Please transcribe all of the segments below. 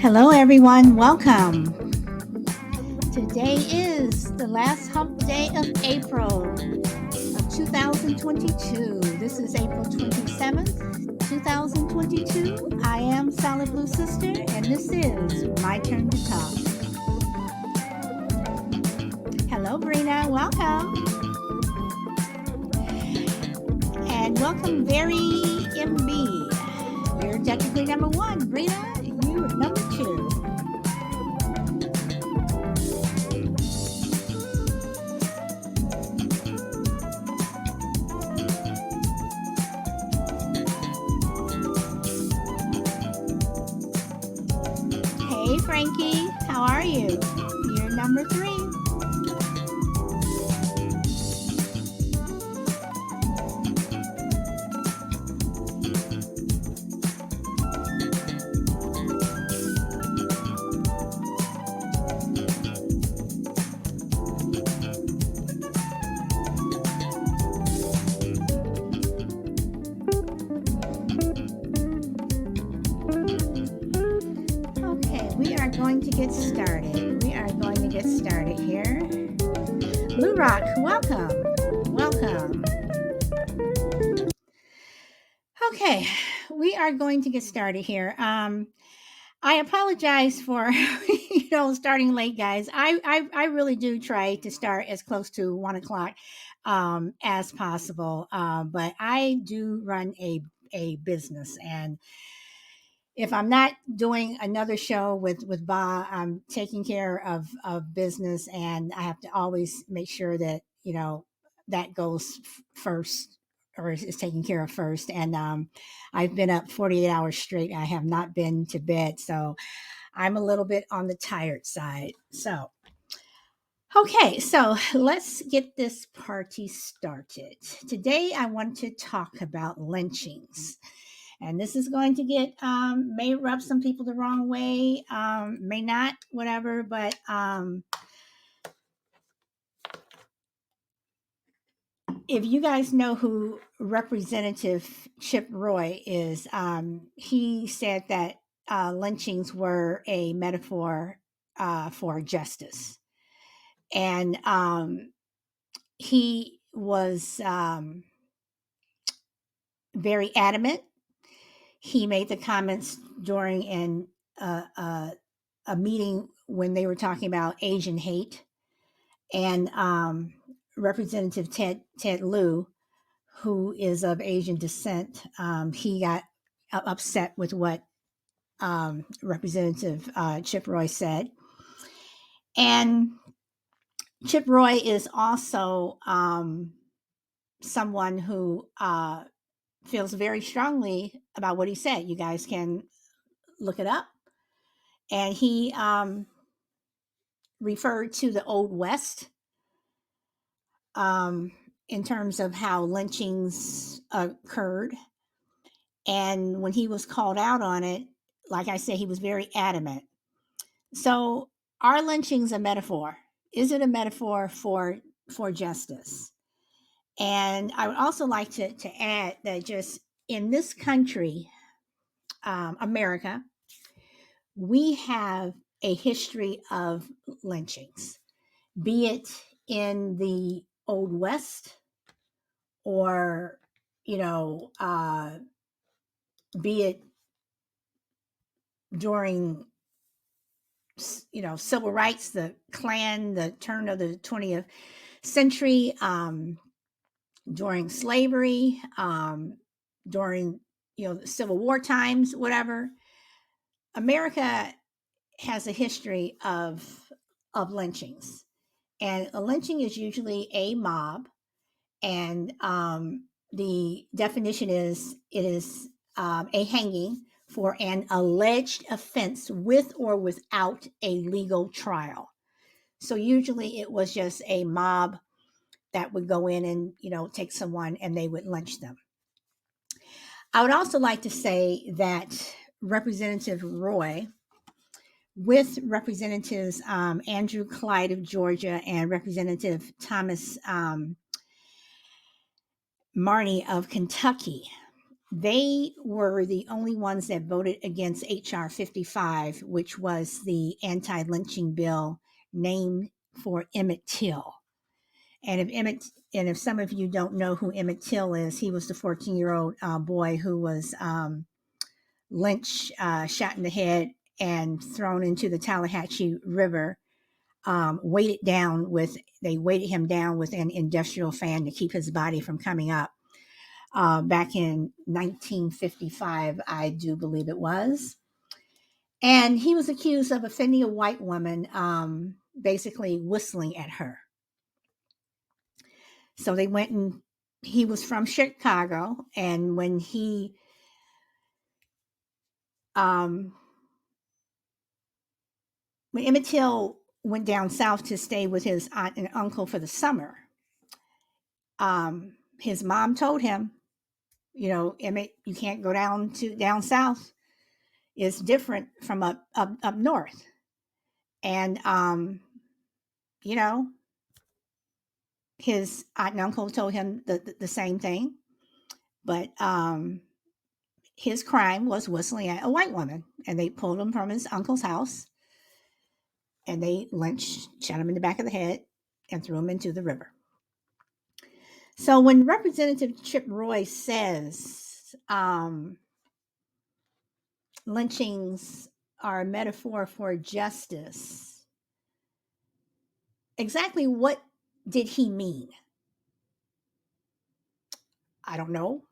Hello, everyone. Welcome. Today is the last hump day of April of 2022. This is April 27th, 2022. I am Solid Blue Sister, and this is My Turn to Talk. Hello, Brina. Welcome. And welcome, Very MB. You're technically number one. Brina, you are number two. Hey, Frankie, how are you? You're number three. Okay, we are going to get started. We are going to get started here. Blue Rock, welcome. Welcome. Okay, we are going to get started here. I apologize for starting late, guys. I really do try to start as close to 1 o'clock as possible, but I do run a business, and if I'm not doing another show with Ba, I'm taking care of business, and I have to always make sure that that goes first, or is taken care of first. And I've been up 48 hours straight. I have not been to bed, so I'm a little bit on the tired side. So okay, so let's get this party started. Today, I want to talk about lynchings. And this is going to get, may rub some people the wrong way, may not, whatever, but if you guys know who Representative Chip Roy is, he said that lynchings were a metaphor for justice. And he was very adamant. He made the comments during a meeting when they were talking about Asian hate, and Representative Ted Lieu, who is of Asian descent, he got upset with what Representative Chip Roy said, and Chip Roy is also someone who feels very strongly about what he said. You guys can look it up. And he referred to the Old West in terms of how lynchings occurred. And when he was called out on it, like I said, he was very adamant. So, are lynchings a metaphor? Is it a metaphor for justice? And I would also like to add that just in this country, America, we have a history of lynchings, be it in the Old West, or, be it during, civil rights, the Klan, the turn of the 20th century, during slavery, during, the Civil War times, whatever. America has a history of lynchings, and a lynching is usually a mob, and the definition is it is a hanging for an alleged offense with or without a legal trial. So usually it was just a mob that would go in and take someone and they would lynch them. I would also like to say that Representative Roy, with Representatives Andrew Clyde of Georgia and Representative Thomas Marney of Kentucky, they were the only ones that voted against H.R. 55, which was the anti-lynching bill named for Emmett Till. And if some of you don't know who Emmett Till is, he was the 14-year-old boy who was shot in the head and thrown into the Tallahatchie River. They weighted him down with an industrial fan to keep his body from coming up. Back in 1955, I do believe it was. And he was accused of offending a white woman, basically whistling at her. So they went and he was from Chicago. And when Emmett Till went down south to stay with his aunt and uncle for the summer, his mom told him, Emmett, you can't go down south. It's different from up north. And his aunt and uncle told him the same thing, but his crime was whistling at a white woman, and they pulled him from his uncle's house, and they shot him in the back of the head, and threw him into the river. So when Representative Chip Roy says lynchings are a metaphor for justice, exactly what did he mean? I don't know,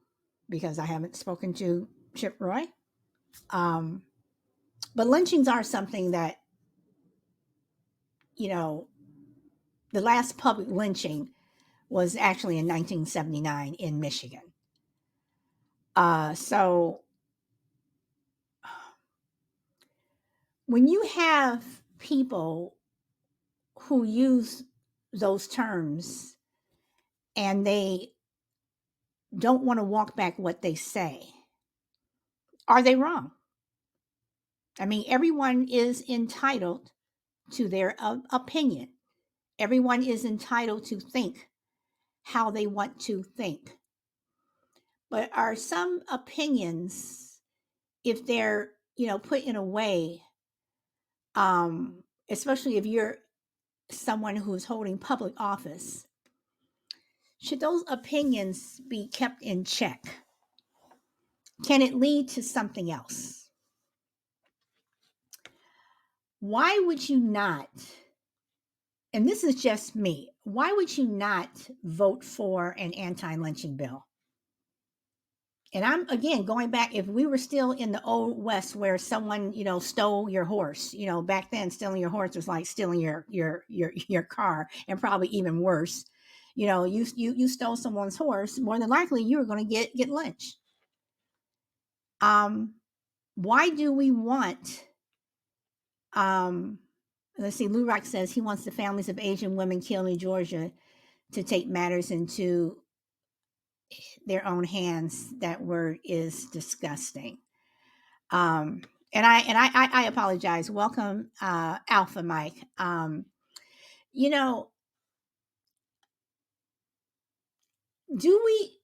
because I haven't spoken to Chip Roy. But lynchings are something that, the last public lynching was actually in 1979 in Michigan. So when you have people who use those terms and they don't want to walk back what they say, are they wrong? I mean, everyone is entitled to their opinion. Everyone is entitled to think how they want to think. But are some opinions, if they're, put in a way, especially if you're someone who's holding public office, should those opinions be kept in check? Can it lead to something else? Why would you not, and this is just me, why would you not vote for an anti-lynching bill? And I'm, again, going back, if we were still in the old West where someone, stole your horse, back then stealing your horse was like stealing your car, and probably even worse. You stole someone's horse, more than likely you were going to get lynched. Why do we want, let's see, Lou Rock says he wants the families of Asian women killed in Georgia to take matters into their own hands. That word is disgusting. And I apologize. Welcome, Alpha Mike. Do we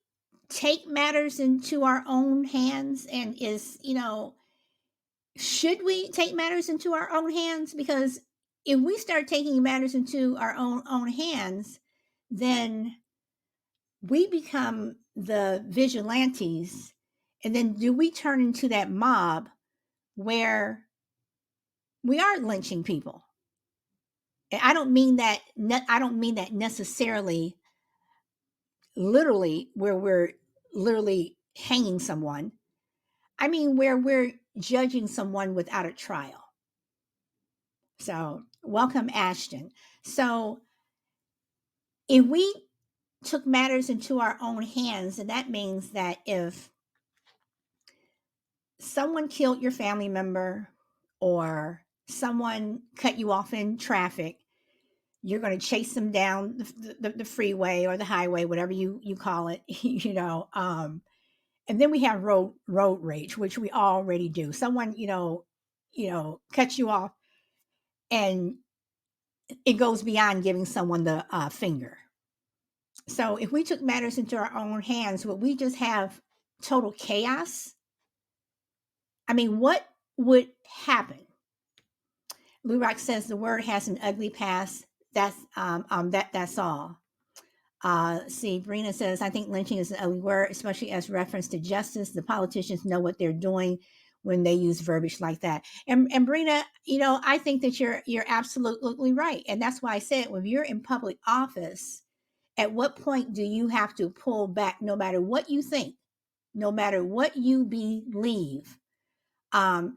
take matters into our own hands? And should we take matters into our own hands? Because if we start taking matters into our own hands, then we become the vigilantes. And then do we turn into that mob where we are lynching people? And I don't mean that necessarily literally, where we're literally hanging someone. I mean where we're judging someone without a trial. So welcome, Ashton. So if we took matters into our own hands, and that means that if someone killed your family member or someone cut you off in traffic, you're going to chase them down the freeway or the highway, whatever you call it, and then we have road rage, which we already do. Someone, cuts you off, and it goes beyond giving someone the finger. So if we took matters into our own hands, would we just have total chaos, I mean, what would happen? Lurak says the word has an ugly past. That's all. See, Brina says, I think lynching is an ugly word, especially as reference to justice. The politicians know what they're doing when they use verbiage like that. And Brina, I think that you're absolutely right. And that's why I said when you're in public office, at what point do you have to pull back no matter what you think, no matter what you believe?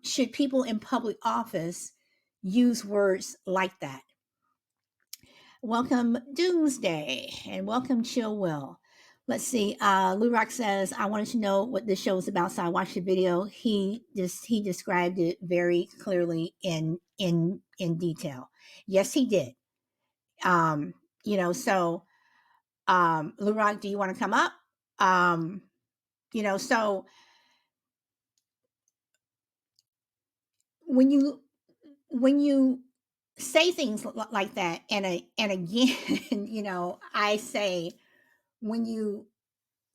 Should people in public office use words like that? Welcome Doomsday and welcome Chill Will. Let's see. Lurock says, I wanted to know what this show is about, so I watched the video. He described it very clearly in detail. Yes, he did. Um, so Lurock, do you want to come up? Um, so when you say things like that, and again, I say, when you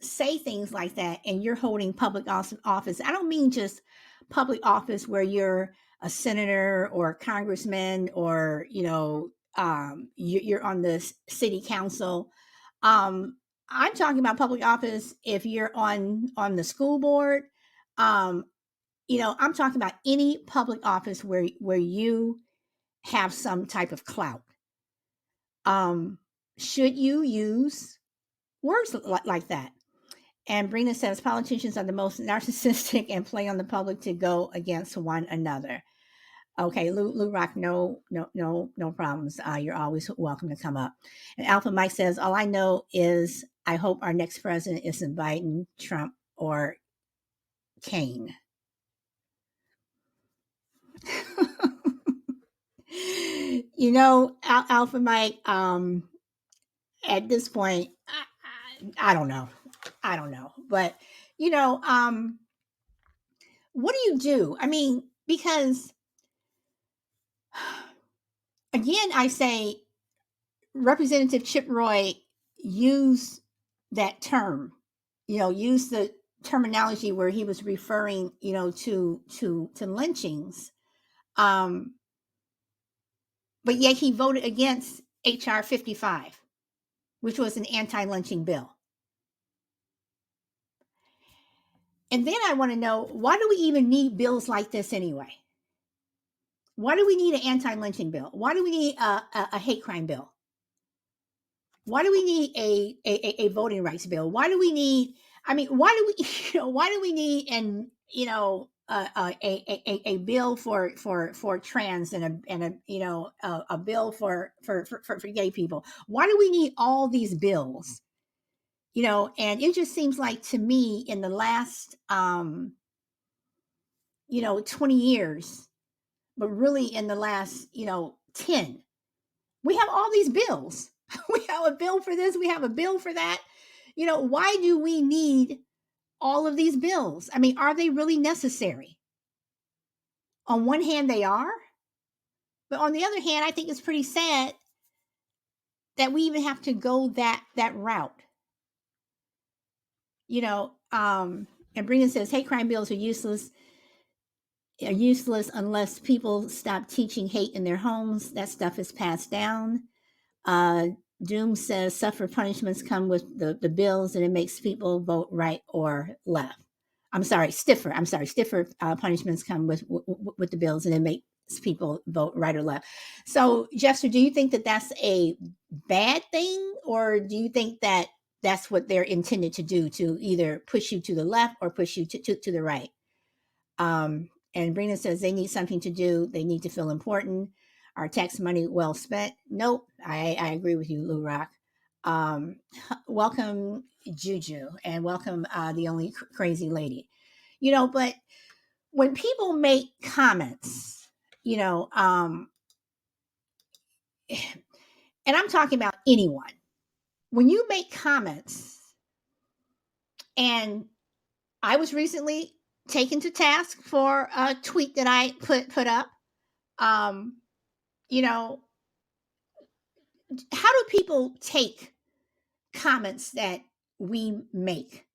say things like that and you're holding public office, I don't mean just public office where you're a senator or a congressman, or you're on the city council. um I'm talking about public office if you're on the school board. um I'm talking about any public office where you have some type of clout. um should you use words like that? And Brina says politicians are the most narcissistic and play on the public to go against one another. Okay, Lou Rock, no problems. You're always welcome to come up. And Alpha Mike says, all I know is I hope our next president isn't Biden, Trump, or Kane. Alpha Mike, at this point, I don't know. I don't know. But, what do you do? I mean, because again, I say Representative Chip Roy used that term, used the terminology where he was referring, to lynchings. Um, but yet he voted against HR 55, which was an anti-lynching bill. And then I want to know, why do we even need bills like this anyway? Why do we need an anti-lynching bill? Why do we need a hate crime bill? Why do we need a voting rights bill? Why do we need? I mean, why do we? Why do we need a bill for trans, and a bill for gay people? Why do we need all these bills? And it just seems like to me in the last 20 years, but really in the last 10, we have all these bills. We have a bill for this, we have a bill for that. Why do we need all of these bills? I mean, are they really necessary? On one hand, they are, but on the other hand, I think it's pretty sad that we even have to go that route. And Brennan says hate crime bills are useless unless people stop teaching hate in their homes. That stuff is passed down. Uh, Doom says suffer punishments come with the bills, and it makes people vote right or left. Stiffer punishments come with the bills, and it makes people vote right or left. So, Jester, do you think that that's a bad thing, or do you think that that's what they're intended to do, to either push you to the left or push you to the right? And Brina says they need something to do. They need to feel important. Our tax money well spent. Nope. I agree with you, Lou Rock. Welcome, Juju, and welcome the only crazy lady. But when people make comments, and I'm talking about anyone, when you make comments, and I was recently taken to task for a tweet that I put up. um, you know, how do people take comments that we make?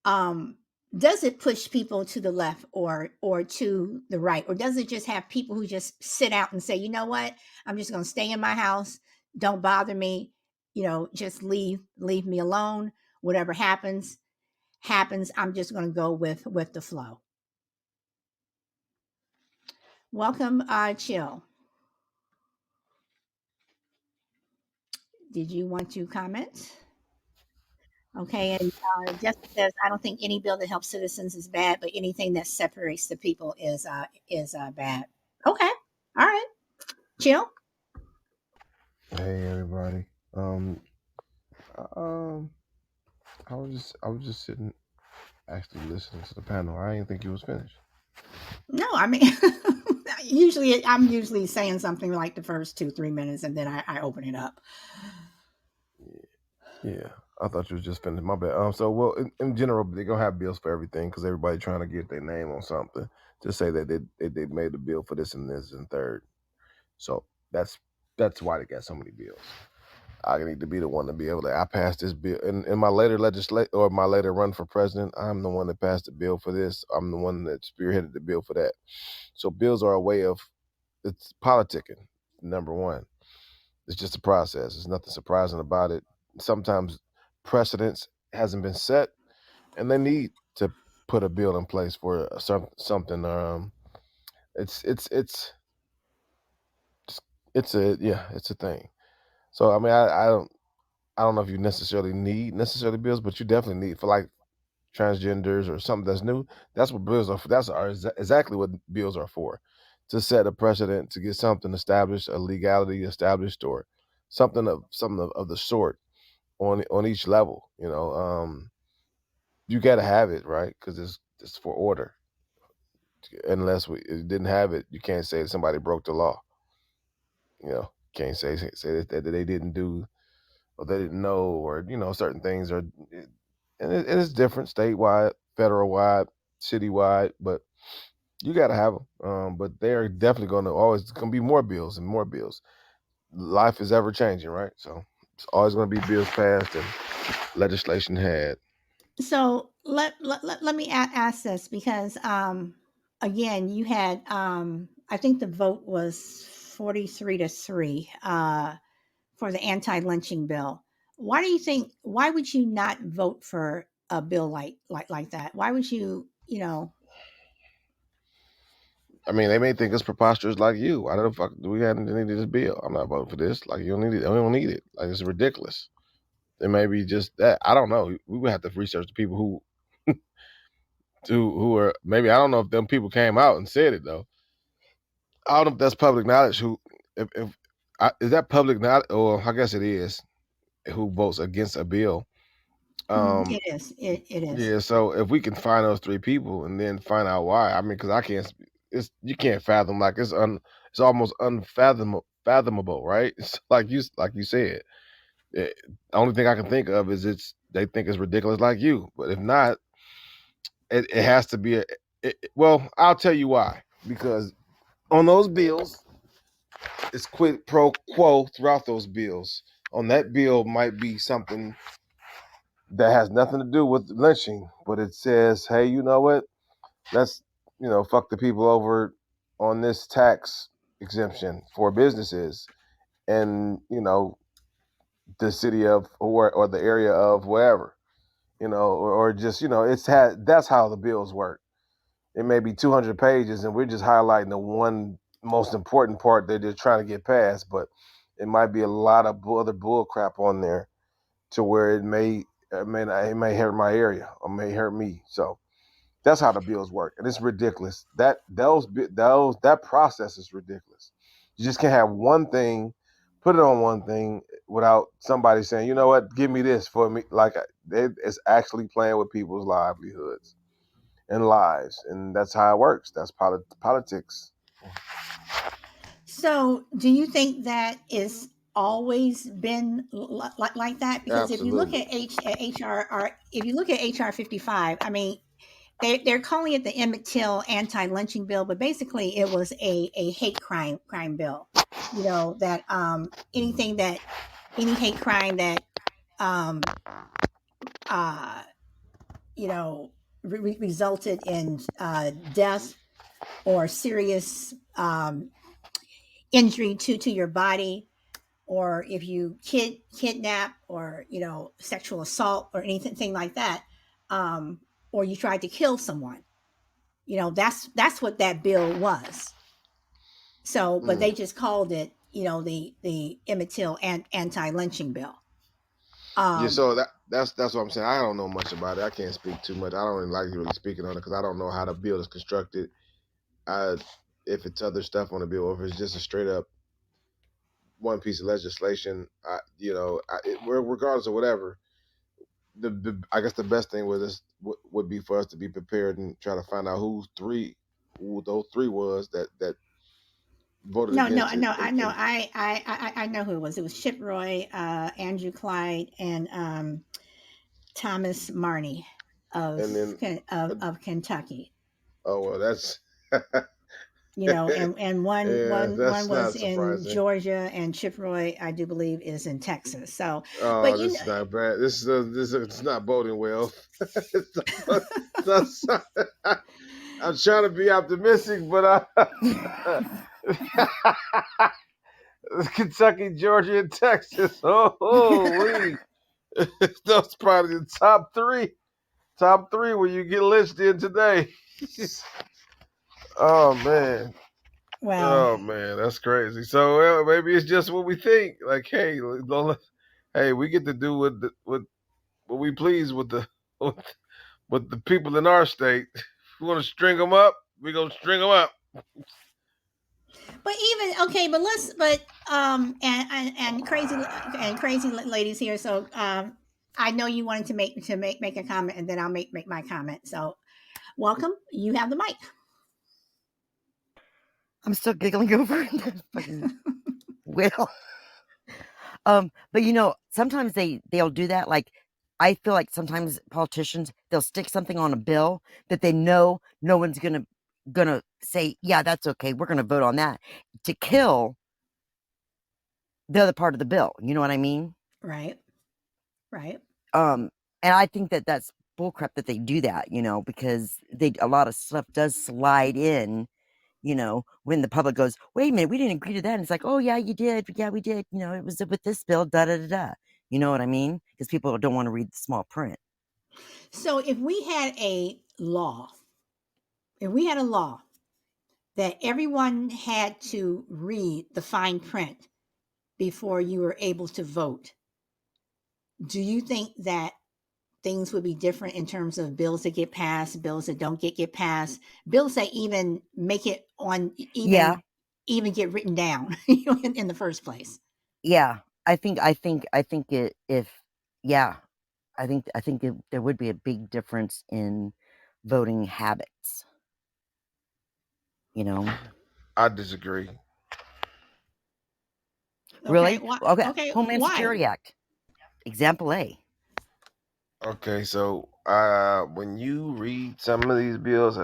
um, does it push people to the left or to the right, or does it just have people who just sit out and say, you know what, I'm just going to stay in my house, don't bother me, just leave me alone. Whatever happens. I'm just going to go with the flow. Welcome, Chill. Did you want to comment? Okay, and Jessica says, I don't think any bill that helps citizens is bad, but anything that separates the people is bad. Okay, all right, Chill. Hey everybody. Um, I was just sitting, actually listening to the panel. I didn't think you was finished. No, I mean, usually I'm usually saying something like the first 2 3 minutes, and then I open it up. Yeah, I thought you was just finished. My bad. So well, in general, they're gonna have bills for everything because everybody trying to get their name on something to say that they made a bill for this and this and third. So that's that's why they got so many bills. I need to be the one to be able to. I passed this bill in my later legislate or my later run for president. I'm the one that passed the bill for this. I'm the one that spearheaded the bill for that. So bills are a way of it's politicking. Number one, it's just a process. There's nothing surprising about it. Sometimes precedence hasn't been set, and they need to put a bill in place for something. It's it's a yeah, it's a thing. So I mean, I don't know if you necessarily need necessarily bills, but you definitely need for like transgenders or something that's new. That's what bills are for. Exactly what bills are for, to set a precedent, to get something established, a legality established, or something of the sort on each level. You got to have it right because it's for order. Unless we it didn't have it, you can't say that somebody broke the law. Can't say that they didn't do or they didn't know or certain things are and it's different statewide, federal wide, citywide, but you got to have them. But they're definitely going to always going to be more bills and more bills. Life is ever changing, right? So it's always going to be bills passed and legislation had. So let me ask this because again, you had I think the vote was 43-3 for the anti-lynching bill. Why do you think? Why would you not vote for a bill like that? Why would you? I mean, they may think it's preposterous like you. Why the fuck do we have need this bill? I'm not voting for this. Like you don't need it. We don't need it. Like it's ridiculous. It may be just that. I don't know. We would have to research the people who are maybe I don't know if them people came out and said it though. I don't know if that's public knowledge. If is that public knowledge? Or I guess it is. Who votes against a bill? It is. It is. Yeah. So if we can find those three people and then find out why, I mean, because I can't. It's you can't fathom like it's almost unfathomable, right? It's like you said. The only thing I can think of is they think it's ridiculous like you, but if not, it has to be well, I'll tell you why. Because on those bills, it's quid pro quo throughout those bills. On that bill might be something that has nothing to do with lynching, but it says, hey, you know what? Let's, fuck the people over on this tax exemption for businesses and, the city of or the area of wherever, or just, that's how the bills work. It may be 200 pages and we're just highlighting the one most important part that they're trying to get past, but it might be a lot of other bull crap on there to where it may hurt my area or may hurt me. So that's how the bills work, and it's ridiculous. That process is ridiculous. You just can't have one thing, put it on one thing without somebody saying, you know what, give me this for me. Like it's actually playing with people's livelihoods and lives, and that's how it works. That's politics. So, do you think that is always been like that? Because if you look Absolutely. at if you look at HR 55, I mean, they're calling it the Emmett Till anti-lynching bill, but basically it was a hate crime bill. That anything that any hate crime that um uh resulted in death or serious injury to your body, or if you kidnap or sexual assault or anything like that, or you tried to kill someone. That's what that bill was. So, but Mm. they just called it, the Emmett Till and anti-lynching bill. Yeah, Um, so that's what I'm saying. I don't know much about it. I can't speak too much. I don't really like really speaking on it because I don't know how the bill is constructed. I if it's other stuff on the bill or if it's just a straight up one piece of legislation. Regardless of whatever, the I guess the best thing with this would be for us to be prepared and try to find out who those three was that voted no, no, against it no. I know. and I know who it was. It was Chip Roy, Andrew Clyde, and Thomas Marney of and then of Kentucky. oh well that's And yeah, one that's was not in surprising. Georgia, and Chip Roy, I do believe, is in Texas. So, but Oh, this is not bad. It's not boding well. it's not, I'm trying to be optimistic, but Kentucky, Georgia, and Texas. Oh, those probably the top three. Top three when you get lynched in today. Oh man. well, Oh man, that's crazy. So well, maybe it's just what we think. Like, hey, hey, we get to do what we please with, with the people in our state. If we want to string them up, we gonna string them up. but even okay, but let's but and crazy ladies here. So, I know you wanted to make a comment, and then I'll make my comment. So, welcome. You have the mic. I'm still giggling over that fucking will. But sometimes they'll do that. Like I feel like sometimes politicians they'll stick something on a bill that they know no one's gonna say, yeah, that's okay. We're gonna vote on that to kill the other part of the bill. You know what I mean? Right. Right. Um, and I think that that's bullcrap that they do that. Because a lot of stuff does slide in. When the public goes, wait a minute, we didn't agree to that. And it's like, oh, yeah, you did. Yeah, we did. It was with this bill, da da da da. You know what I mean? Because people don't want to read the small print. So, if we had a law that everyone had to read the fine print before you were able to vote, do you think that things would be different in terms of bills that get passed, bills that don't get passed, bills that even make it on, Yeah, even get written down in the first place? yeah. I think it, if, yeah, there would be a big difference in voting habits, you know? I disagree. Okay, Really? why? Okay. Okay, Homeland why? Security Act, example A. Okay, so when you read some of these bills,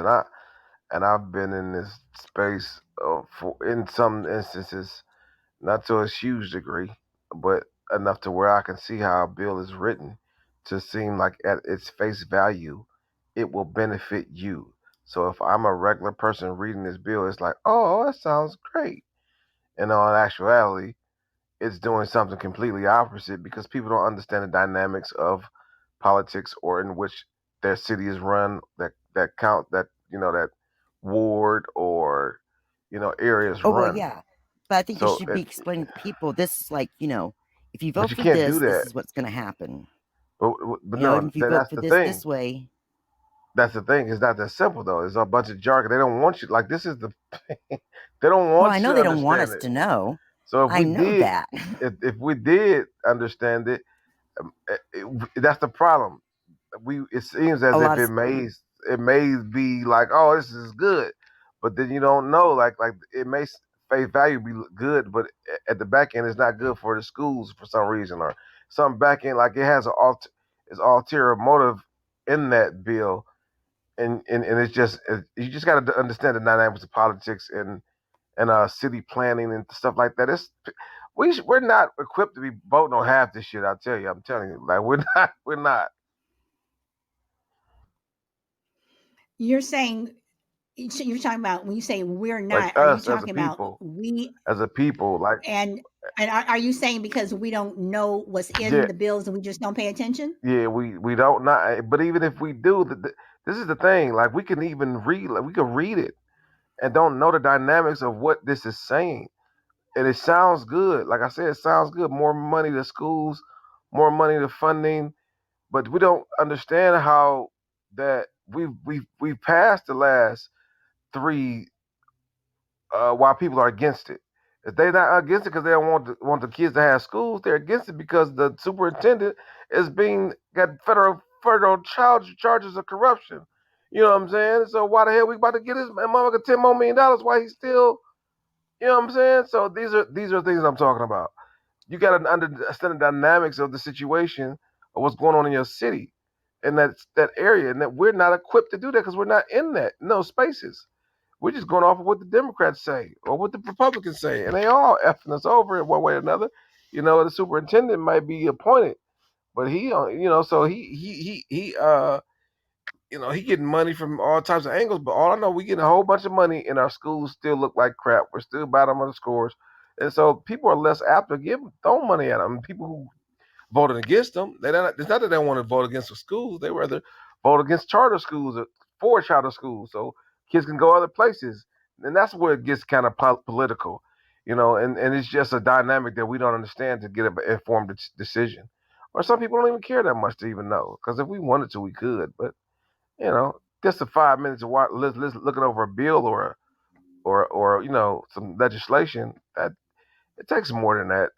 and I've been in this space for in some instances, not to a huge degree, but enough to where I can see how a bill is written to seem like at its face value, it will benefit you. So if I'm a regular person reading this bill, it's like, oh, that sounds great. And in actuality, it's doing something completely opposite because people don't understand the dynamics of politics or in which their city is run, that count that that ward or areas Oh, well, run. yeah. But I think you So, should be explaining to people this is like, if you but vote you for can't do this, this that. is what's going to happen. But And no, if you vote that's for the thing. this way, That's the thing. It's not that simple though. It's a bunch of jargon. They don't want you like this is the. They don't well, I want you know to they don't want understand us it. to know. So I know that. if we did understand it, that's the problem. It seems A as if lot of, it may be like, oh, this is good, but then you don't know, like it may face value be good, but at the back end it's not good for the schools for some reason, or some back end like it has it's ulterior motive in that bill, and it's just you just got to understand the dynamics of politics and city planning and stuff like that. We're not equipped to be voting on half this shit. I'm telling you, like we're not. you're saying you're talking about when you say we're Like not, are you us as a talking about people, we like and are you saying because we don't know what's yeah, in the bills and we just don't pay attention? yeah, we don't not. But even if we do, this is the thing. Like we can even read, like we can read it and don't know the dynamics of what this is saying. And it sounds good. Like I said, it sounds good. More money to schools, more money to funding, but we don't understand how that we've passed the last three why people are against it. If they're not against it because they don't want the kids to have schools, they're against it because the superintendent is being got federal charges of corruption. You know what I'm saying? So why the hell we about to get his motherfucker $10 more million? Why he's still, you know what I'm saying? So these are things I'm talking about. You got to understand the dynamics of the situation of what's going on in your city and that area, and that we're not equipped to do that because we're not in that in those spaces. We're just going off of what the Democrats say or what the Republicans say, and they all effing us over in one way or another. You know, the superintendent might be appointed, but so he getting money from all types of angles. But all I know, we getting a whole bunch of money, and our schools still look like crap. We're still bottom of the scores, and so people are less apt to throw money at them. People who voted against them. It's not that they want to vote against the schools. They rather vote against charter schools or for charter schools, so kids can go other places. And that's where it gets kind of political, and it's just a dynamic that we don't understand to get an informed decision. Or some people don't even care that much to even know. Because if we wanted to, we could. But just the 5 minutes of looking over a bill or some legislation, that it takes more than that.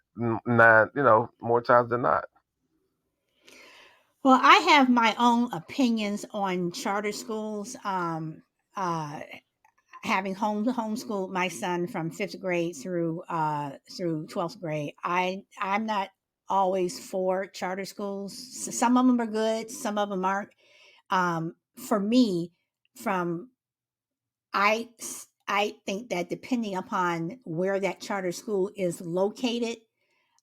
Nine, more times than not. Well, I have my own opinions on charter schools. Uh, Having homeschooled my son from fifth grade through 12th grade, I'm not always for charter schools. Some of them are good, some of them aren't. For me, from I I think that depending upon where that charter school is located,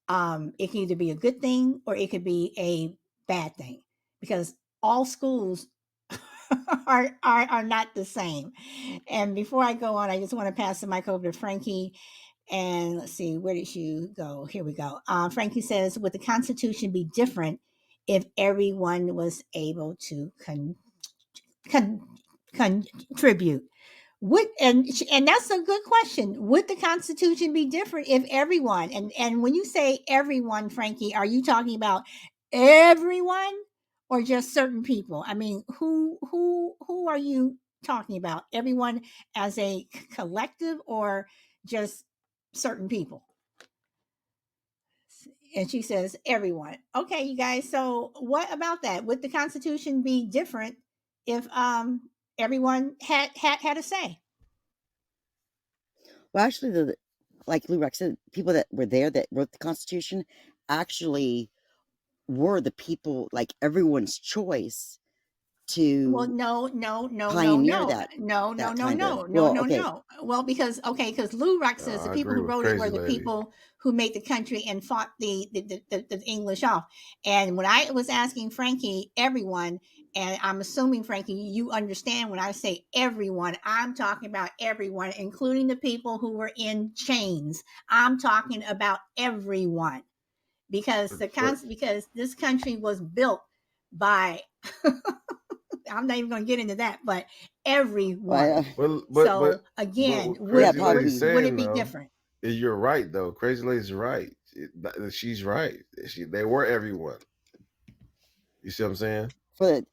it can either be a good thing or it could be a bad thing, because all schools are not the same. And before I go on, I just want to pass the mic over to Frankie. And let's see, where did you go? Here we go. Frankie says, would the Constitution be different if everyone was able to con- contribute? Would and that's a good question. Would the Constitution be different if everyone, and when you say everyone, Frankie, are you talking about everyone or just certain people? I mean, who are you talking about? Everyone as a collective or just certain people? And she says everyone. Okay, you guys. So what about that? Would the Constitution be different if everyone had a say? Well, actually, like Lou Rex said, people that were there that wrote the Constitution actually were the people, like everyone's choice Well, to no, no, no, no, pioneer no, that no, no, that no, time period. no, no, Well, no, okay, no. Well, because Lou Rock says the I people agree who with wrote it were Crazy the Lady. people who made the country and fought the English off. And when I was asking Frankie, everyone, and I'm assuming Frankie, you understand when I say everyone, I'm talking about everyone, including the people who were in chains. I'm talking about everyone because But because this country was built by I'm not even going to get into that, but well, everyone. but So but again, what yeah, Crazy probably Lady's would saying it be though, different? you're right though. Crazy Lady's right. She's right. They were everyone. You see what I'm saying? for the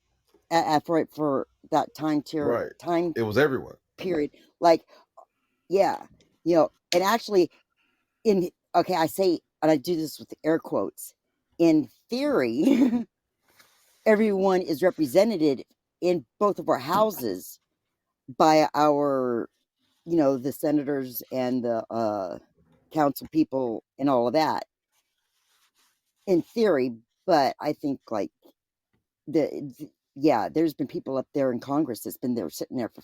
for that Right. time It was everyone. period, like yeah, and actually in okay, I say, and I do this with air quotes. In theory, everyone is represented in both of our houses by our, the senators and the council people and all of that. In theory, but I think like yeah, there's been people up there in Congress that's been there sitting there for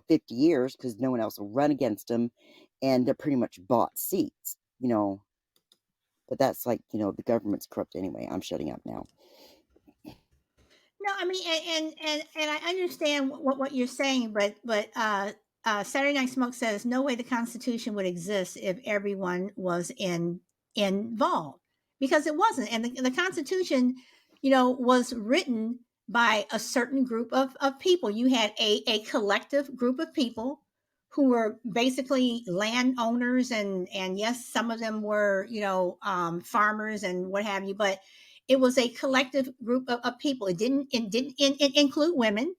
50 years because no one else will run against them, and they're pretty much bought seats. But that's like, the government's corrupt anyway. I'm shutting up now. No, I mean, and I understand what you're saying, but Saturday Night Smoke says no way the Constitution would exist if everyone was involved, because it wasn't, and the Constitution, was written by a certain group of people. You had a collective group of people who were basically landowners, and yes, some of them were farmers and what have you, but it was a collective group of people. It didn't include women.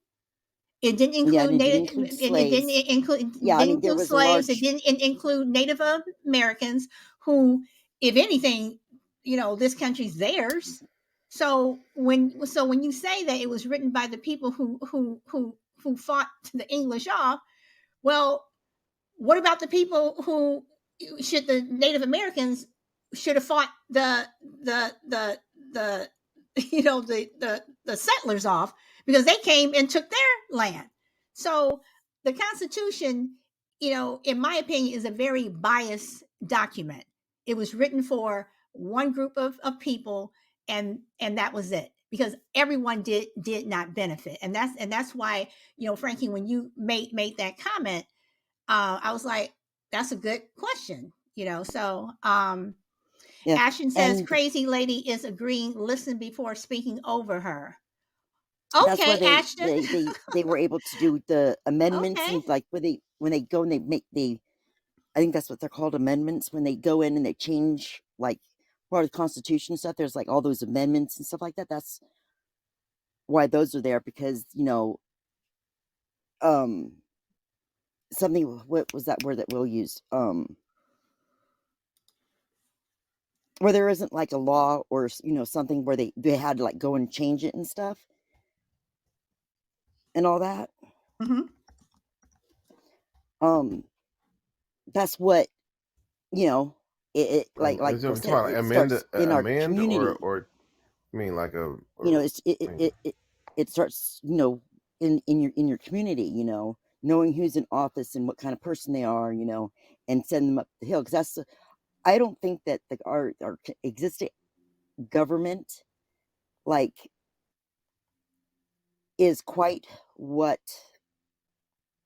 It didn't Yeah, include and it didn't native. include It didn't slaves. Yeah, I mean there include was a slaves. It large. didn't include Native Americans, who, if anything, this country's theirs. So when you say that it was written by the people who fought the English off, well, what about the people who should the Native Americans should have fought the the settlers off, because they came and took their land. So the Constitution, in my opinion, is a very biased document. It was written for one group of people, and that was it, because everyone did not benefit. And that's why, Frankie, when you made that comment, I was like, that's a good question. Yeah, Ashton says and crazy lady is agreeing, listen before speaking over her. that's why Okay, they Ashton. they they they were able to do the amendments, Okay. and like when they go and they make the, I think that's what they're called, amendments, when they go in and they change like part of the Constitution and stuff. There's like all those amendments and stuff like that. That's why those are there, because um something, what was that word that Will used, where there isn't like a law or something where they had to like go and change it and stuff and all that. Mm-hmm. um that's what, you know like Is Will it talking said, about it starts in our amend, community. or I mean like a or It's I mean, it starts, in your community, knowing who's in office and what kind of person they are, and send them up the hill, because I don't think that our existing government, like, is quite what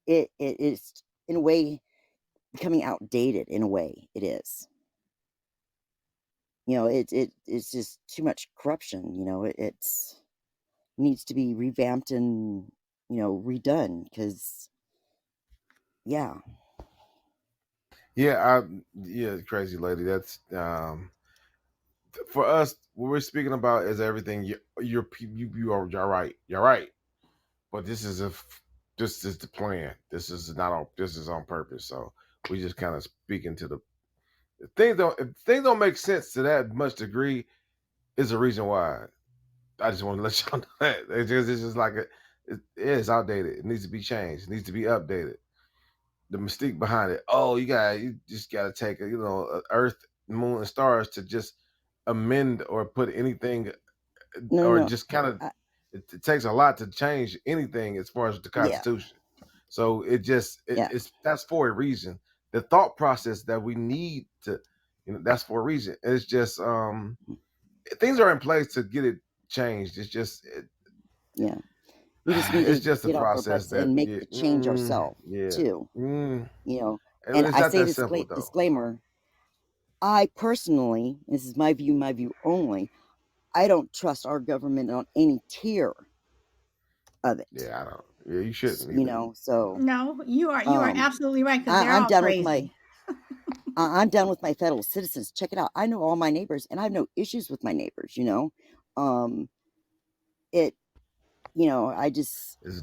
it is, in a way, becoming outdated. In a way, it is. It's just too much corruption. It's needs to be revamped and redone, because yeah. yeah, yeah, crazy lady. That's for us. What we're speaking about is everything. You're right. You're right. But this is the plan. This is not on. This is on purpose. So we just kind of speaking to the things. Don't if things don't make sense to that much degree, is the reason why. I just want to let y'all know that it's just like it is outdated. It needs to be changed. It needs to be updated. The mystique behind it. Oh, you just gotta take Earth, Moon, and stars to just amend or put anything, No, or no. just kind of. I, It takes a lot to change anything as far as the yeah, Constitution. So it just yeah, it's that's for a reason. The thought process that we need to, that's for a reason. It's just things are in place to get it changed. It's just yeah. We just need it's to just a get off our process butts that and make the change ourselves yeah. too. Mm. And It's I not say that this simple though. disclaimer. I personally, this is my view only. I don't trust our government on any tier of it. Yeah, I don't. Yeah, you shouldn't either. So No, you are um, absolutely right, because they're I'm all done with my crazy. I'm done with my fellow citizens. Check it out. I know all my neighbors, and I have no issues with my neighbors. Um, it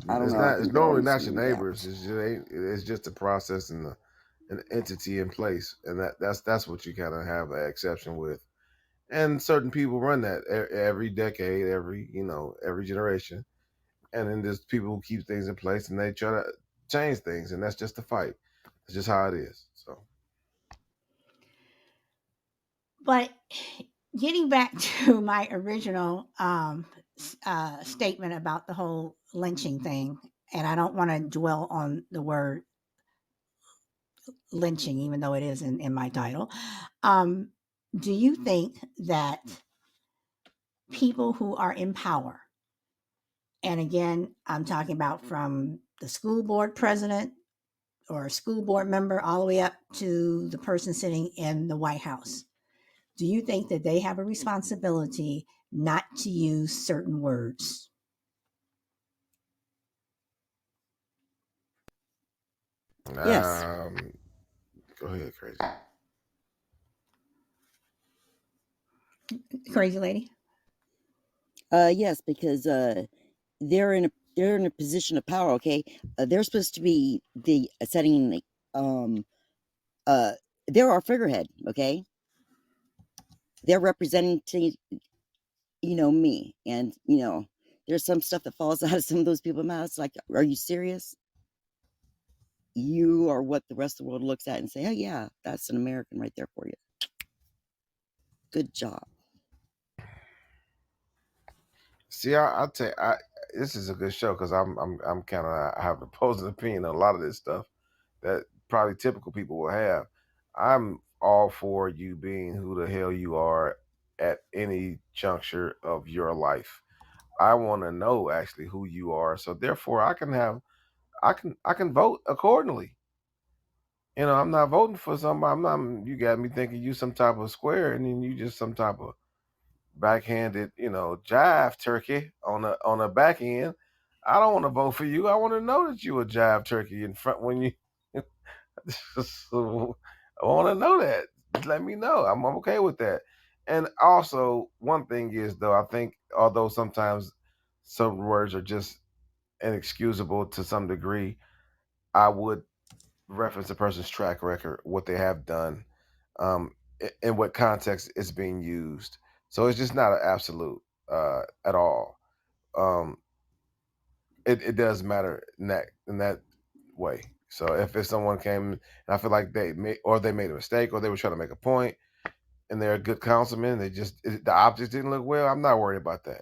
I don't It's know. I not. It's think they're normally always not your going to neighbors. react. It's just it's just a process and an entity in place, and that's what you kind of have an exception with. And certain people run that every decade, every generation, and then there's people who keep things in place and they try to change things, and that's just a fight. It's just how it is. So But getting back to my original statement about the whole lynching thing, and I don't want to dwell on the word lynching, even though it is in my title. Um, do you think that people who are in power And again, I'm talking about from the school board president or a school board member all the way up to the person sitting in the White House. Do you think that they have a responsibility not to use certain words? Yes. Go ahead, crazy. Crazy lady? Yes, because they're in a position of power. Okay, they're supposed to be the setting the uh they're our figurehead. Okay, they're representing me, and there's some stuff that falls out of some of those people's mouths. Like, are you serious? You are what the rest of the world looks at and say, oh yeah, that's an American right there for you. Good job. See, I tell you, this is a good show because I'm kind of I have opposing opinion on a lot of this stuff that probably typical people will have. I'm all for you being who the hell you are at any juncture of your life. I want to know actually who you are, so therefore I can vote accordingly. I'm not voting for somebody. I'm not. You got me thinking you some type of square, and then you just some type of backhanded, jive turkey on a back end. I don't want to vote for you. I want to know that you a jive turkey in front when you. So, I want to know that. Just let me know. I'm okay with that. And also, one thing is though, I think although sometimes some words are just inexcusable to some degree, I would reference a person's track record, what they have done, in what context it's being used. So it's just not an absolute at all. Um, it does matter in that way. So if it's someone came and I feel like they made a mistake or they were trying to make a point and they're a good councilman, the object didn't look well. I'm not worried about that.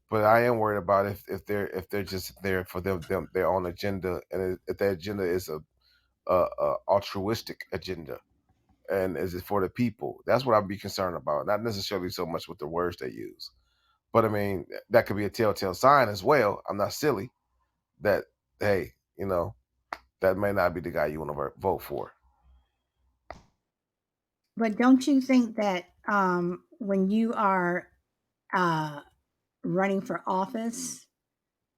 But I am worried about if they're just there for them their own agenda, and if that agenda is a altruistic agenda and is it for the people? That's what I'd be concerned about. Not necessarily so much with the words they use, but I mean that could be a telltale sign as well. I'm not silly that hey, that may not be the guy you want to vote for. But don't you think that when you are uh, running for office,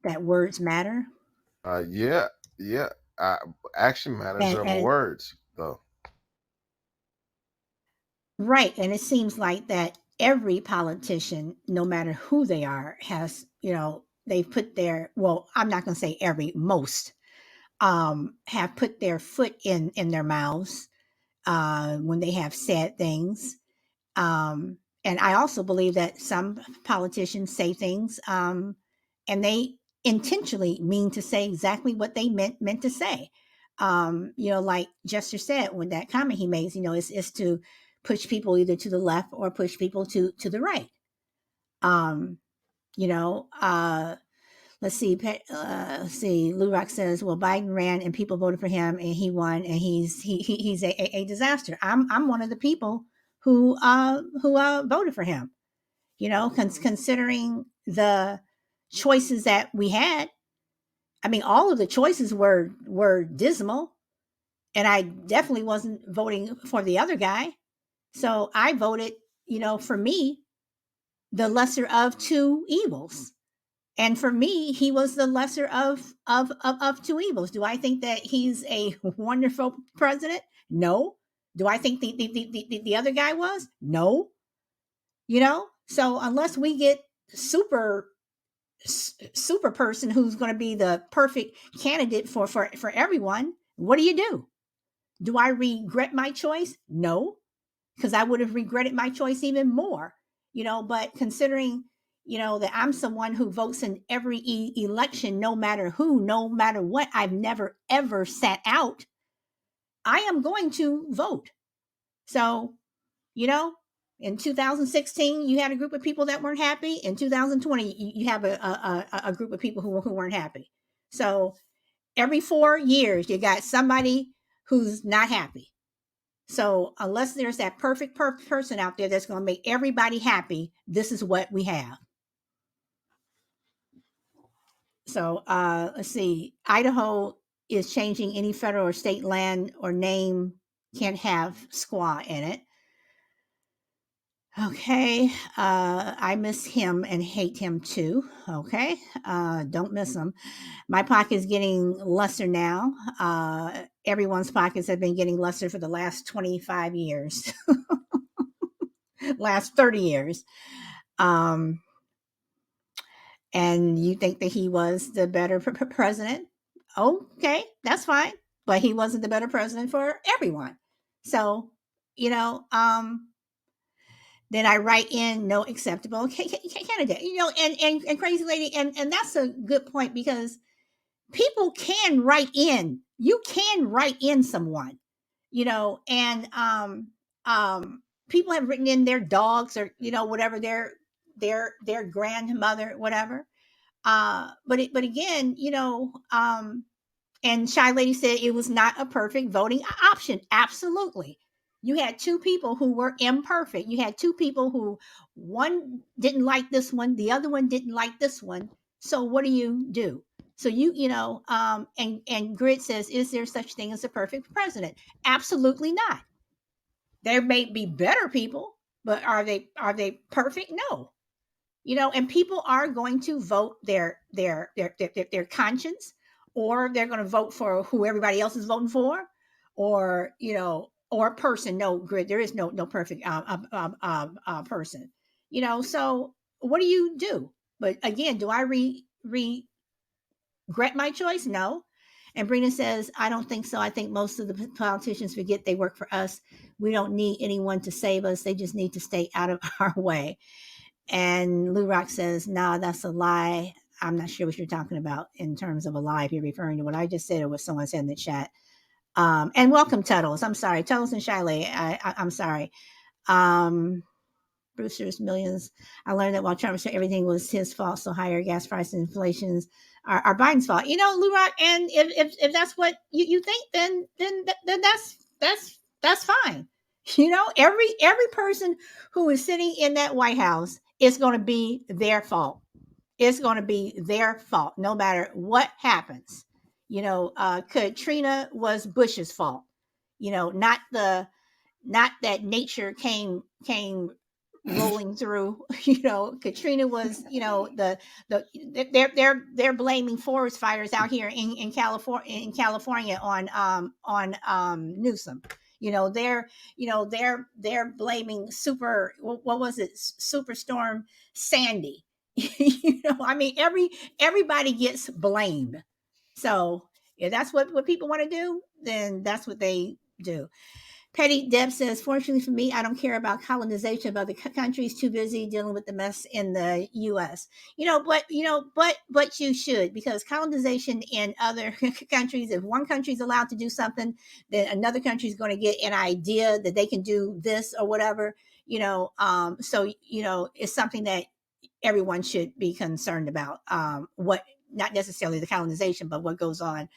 that words matter? Yeah, yeah. Uh, Action matters And over and words, though. right, and it seems like that every politician, no matter who they are, has they've put their well, I'm not going to say every, most have put their foot in their mouths when they have said things. And I also believe that some politicians say things and they intentionally mean to say exactly what they meant to say. Like Jester said when that comment he makes, it's to push people either to the left or push people to the right. Um, you know, uh, let's see. Lou Rock says, "Well, Biden ran and people voted for him, and he won, and he's a disaster." I'm one of the people who voted for him. Considering the choices that we had, I mean, all of the choices were dismal, and I definitely wasn't voting for the other guy. So I voted, for me, the lesser of two evils. And for me, he was the lesser of two evils. Do I think that he's a wonderful president? No. Do I think the other guy was? No. So unless we get super person who's going to be the perfect candidate for everyone, what do? Do I regret my choice? No, because I would have regretted my choice even more. But considering that I'm someone who votes in every election, no matter who, no matter what, I've never ever sat out. I am going to vote. So, you know, in 2016, you had a group of people that weren't happy. In 2020, you have a group of people who weren't happy. So every 4 years, you got somebody who's not happy. So unless there's that perfect person out there that's going to make everybody happy, this is what we have. So let's see. Idaho is changing any federal or state land or name can't have squaw in it. Okay. I miss him and hate him too. Okay. Don't miss him. My pocket is getting lesser now. Everyone's pockets have been getting lesser for the last 25 years, last 30 years. And you think that he was the better president? Okay, that's fine. But he wasn't the better president for everyone. So, you know, then I write in no acceptable candidate. And crazy lady, and that's a good point because people can write in. You can write in someone, and people have written in their dogs or whatever their grandmother, whatever. But again, and Shy Lady said it was not a perfect voting option. Absolutely. You had two people who were imperfect. You had two people who one didn't like this one, the other one didn't like this one. So what do you do? So and Grid says, is there such thing as a perfect president? Absolutely not. There may be better people, but are they perfect? No. And people are going to vote their conscience, or they're going to vote for who everybody else is voting for, or or a person. No, Grid, there is no perfect person. So what do you do? But again, do I regret my choice? No. And Brina says, I don't think so. I think most of the politicians forget they work for us. We don't need anyone to save us. They just need to stay out of our way. And Lou Rock says, nah, that's a lie. I'm not sure what you're talking about in terms of a lie. If you're referring to what I just said or what someone said in the chat. And welcome, Tuttles. I'm sorry. Tuttles and Shiley. I'm sorry. Brewster's Millions. I learned that while Trump said everything was his fault, so higher gas prices and inflations are Biden's fault. Lou Rock, and if that's what you think, then that's fine. Every person who is sitting in that White House, it's going to be their fault. It's going to be their fault, no matter what happens. Katrina was Bush's fault. Not that nature came rolling through. Katrina was, they're blaming forest fires out here in California on Newsom. They're blaming what was it, Superstorm Sandy. I mean, everybody gets blamed. So if that's what people want to do, then that's what they do. Petty Deb says, fortunately for me, I don't care about colonization of other countries. Too busy dealing with the mess in the U.S. But you should, because colonization in other countries, if one country is allowed to do something, then another country is going to get an idea that they can do this or whatever. So it's something that everyone should be concerned about. What, not necessarily the colonization, but what goes on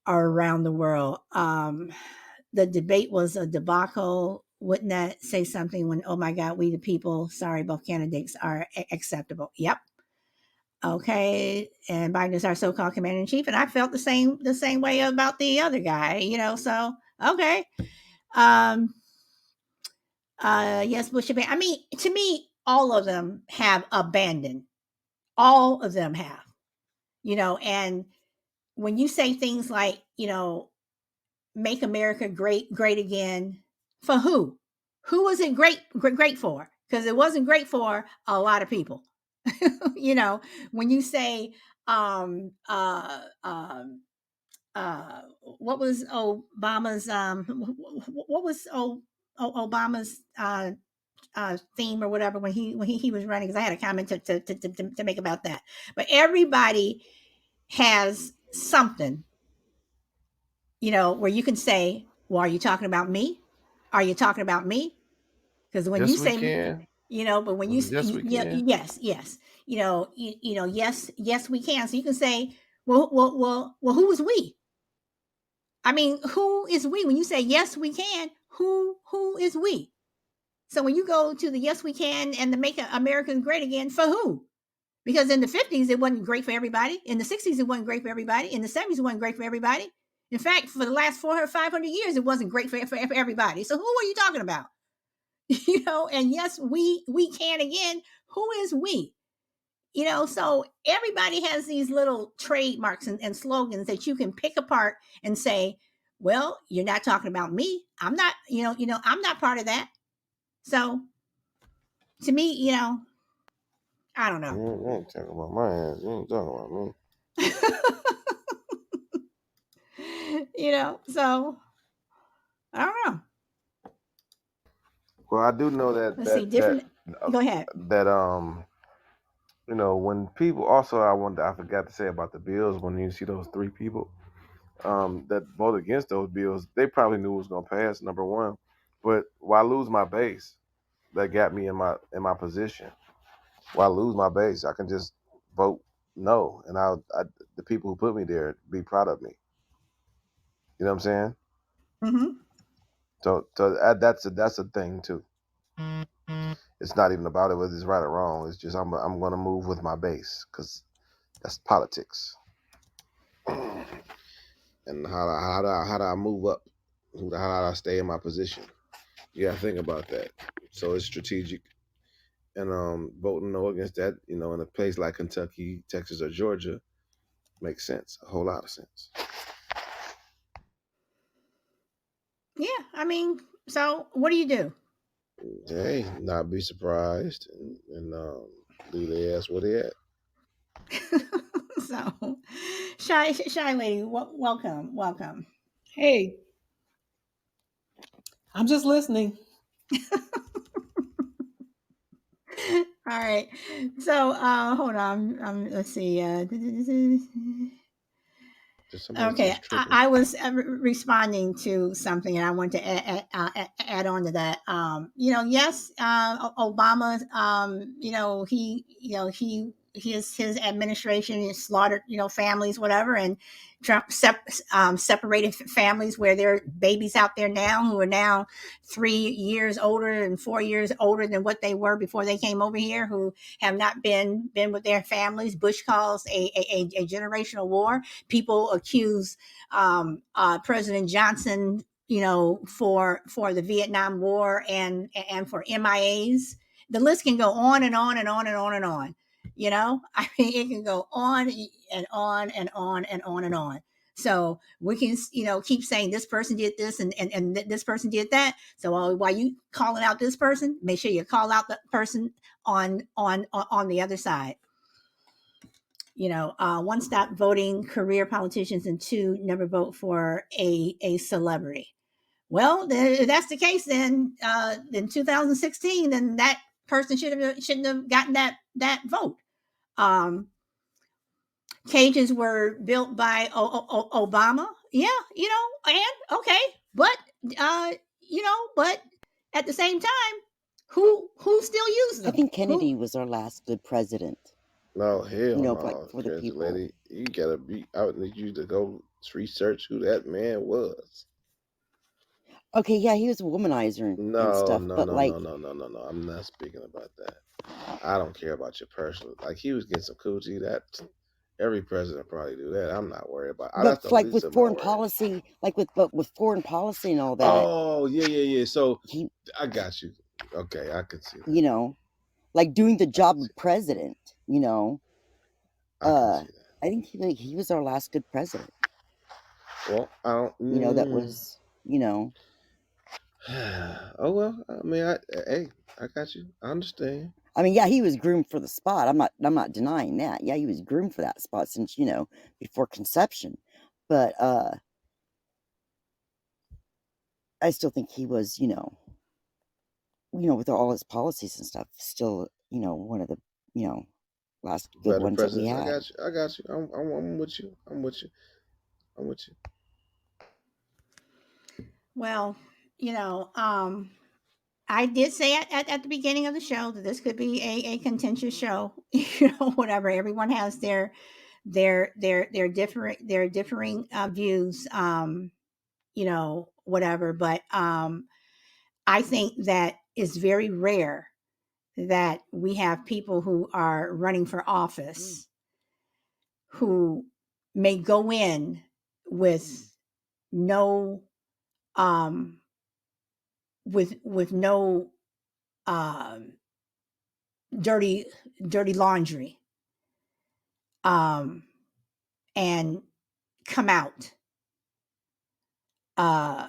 around the world. The debate was a debacle. Wouldn't that say something when, oh my God, we the people, sorry, both candidates are acceptable? Yep. Okay. And Biden is our so-called commander in chief. And I felt the same way about the other guy, so, okay. Yes, Bush. I mean, to me, all of them have abandoned. All of them have, and when you say things like, make America great again, for who? Who was it great for? Because it wasn't great for a lot of people. When you say what was Obama's what was Obama's theme or whatever when he was running, because I had a comment to make about that. But everybody has something, where you can say, well, are you talking about me? Are you talking about me? Because when Yes, you we say, can. but when you, Yes, we can. yes, yes, yes, we can. So you can say, well, who is we? I mean, who is we? When you say, yes, we can, who is we? So when you go to the yes, we can and the make America great again, for who? Because in the 50s, it wasn't great for everybody. In the 60s, it wasn't great for everybody. In the 70s, it wasn't great for everybody. In fact, for the last 400, 500 years, it wasn't great for everybody. So who are you talking about? And yes, we can again. Who is we? So everybody has these little trademarks and slogans that you can pick apart and say, well, you're not talking about me. I'm not, I'm not part of that. So to me, I don't know. You ain't talking about my ass. You ain't talking about me. So I don't know. Well, I do know Let's see, different. uh, Go ahead. that when people also I forgot to say about the bills when you see those three people that voted against those bills, they probably knew it was gonna pass, number one. But why lose my base that got me in my position? Why lose my base? I can just vote no, and the people who put me there be proud of me. You know what I'm saying? Mm-hmm. So that's a thing too. It's not even about it whether it's right or wrong. It's just I'm gonna move with my base because that's politics. And how do I move up? How do I stay in my position? You gotta think about that. So it's strategic. And voting no against that, in a place like Kentucky, Texas, or Georgia, makes sense. A whole lot of sense. Yeah, I mean, so what do you do? Hey, not be surprised and leave their ass where they at. So, shy lady, welcome. Hey, I'm just listening. All right. So, hold on. Let's see. Did somebody Okay, just tripping? I was responding to something, and I want to add on to that. Yes, Obama. His administration has slaughtered families, whatever, and Trump separated families where there are babies out there now who are now 3 years older and 4 years older than what they were before they came over here, who have not been with their families. Bush calls a generational war. People accuse President Johnson, for the Vietnam War and for MIAs. The list can go on and on and on and on and on. I mean, it can go on and on and on and on and on. So we can, keep saying this person did this and this person did that. So while you calling out this person, make sure you call out the person on the other side. One, stop voting career politicians, and two, never vote for a celebrity. Well, if that's the case, then in 2016, then that person shouldn't have gotten that vote. Um, Cages were built by Obama. Yeah, and okay, but uh, but at the same time, who still uses I them? think Who? Kennedy was our last good president. No, hell Like no, for the crazy people. lady. You gotta be. I would need you to go research who that man was. Okay, yeah, he was a womanizer and No, stuff, no, but no, no, like, no, no, no, no. I'm not speaking about that. I don't care about your personal. Like he was getting some coochie. That every president probably do that. I'm not worried about. That's the like least with of my foreign worries. policy, with foreign policy and all that, Oh yeah. So he, I got you. Okay, I could see you that. know, like doing the I could job see of president. that. I can see I think he was our last good president. that. Well, I don't. That was, Oh well. I mean, hey, I got you. I understand. I mean, yeah, he was groomed for the spot. I'm not denying that. Yeah, he was groomed for that spot since, before conception. But I still think he was, with all his policies and stuff, still, one of the, last good Better ones that we presidents. I had. got you. I got you. I'm with you. I'm with you. I'm with you. Well, I did say at the beginning of the show that this could be a contentious show. Whatever. Everyone has their differing views. Whatever. But I think that it's very rare that we have people who are running for office who may go in with no um with no um dirty laundry, um and come out uh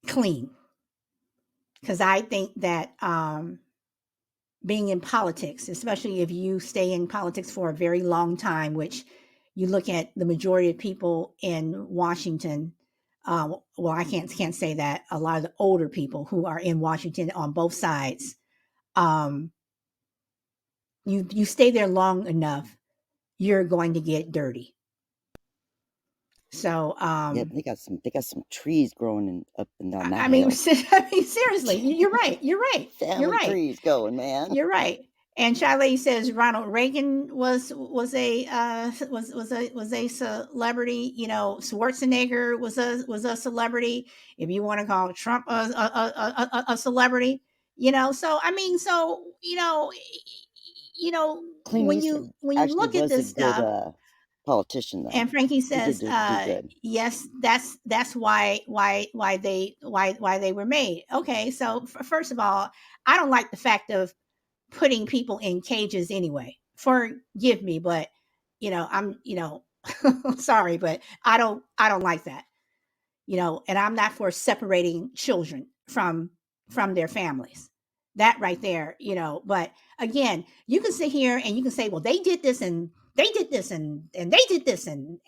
clean, because I think that being in politics, especially if you stay in politics for a very long time, which you look at the majority of people in Washington. Well, I can't say that. A lot of the older people who are in Washington on both sides, um, you stay there long enough, you're going to get dirty. So, Yep, they got some trees growing up and down that I mean, hill. I mean, seriously, you're right. You're right. You're Family right. trees going, man. You're right. And Charlie says Ronald Reagan was a celebrity. You know, Schwarzenegger was a celebrity. If you want to call Trump a celebrity, you know. So I mean, so Clint Eastwood when you actually look at was a this good stuff, politician, though. and Frankie He did says, do good. yes, that's why they were made. Okay, so first of all, I don't like the fact of putting people in cages anyway. Forgive me, but I'm sorry, but I don't like that. And I'm not for separating children from their families. That right there, but again, you can sit here and you can say, well, they did this and they did this and they did this and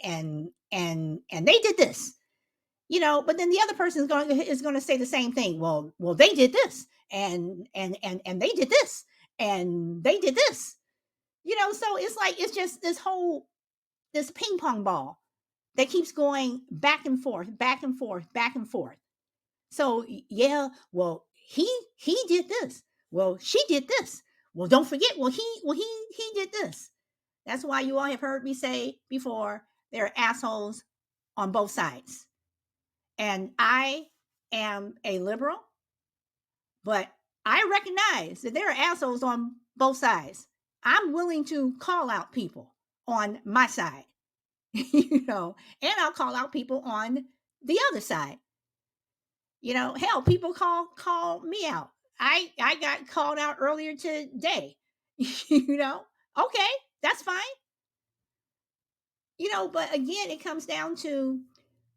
they did this. But then the other person is going to say the same thing. Well, they did this and they did this and they did this. So it's like it's just this ping pong ball that keeps going back and forth, back and forth, back and forth. So yeah, well, he did this. Well, she did this. Well, don't forget. Well, he did this. That's why you all have heard me say before, there are assholes on both sides. And I am a liberal, but I recognize that there are assholes on both sides. I'm willing to call out people on my side, and I'll call out people on the other side. Hell, people call me out. I got called out earlier today. Okay, that's fine. But again, it comes down to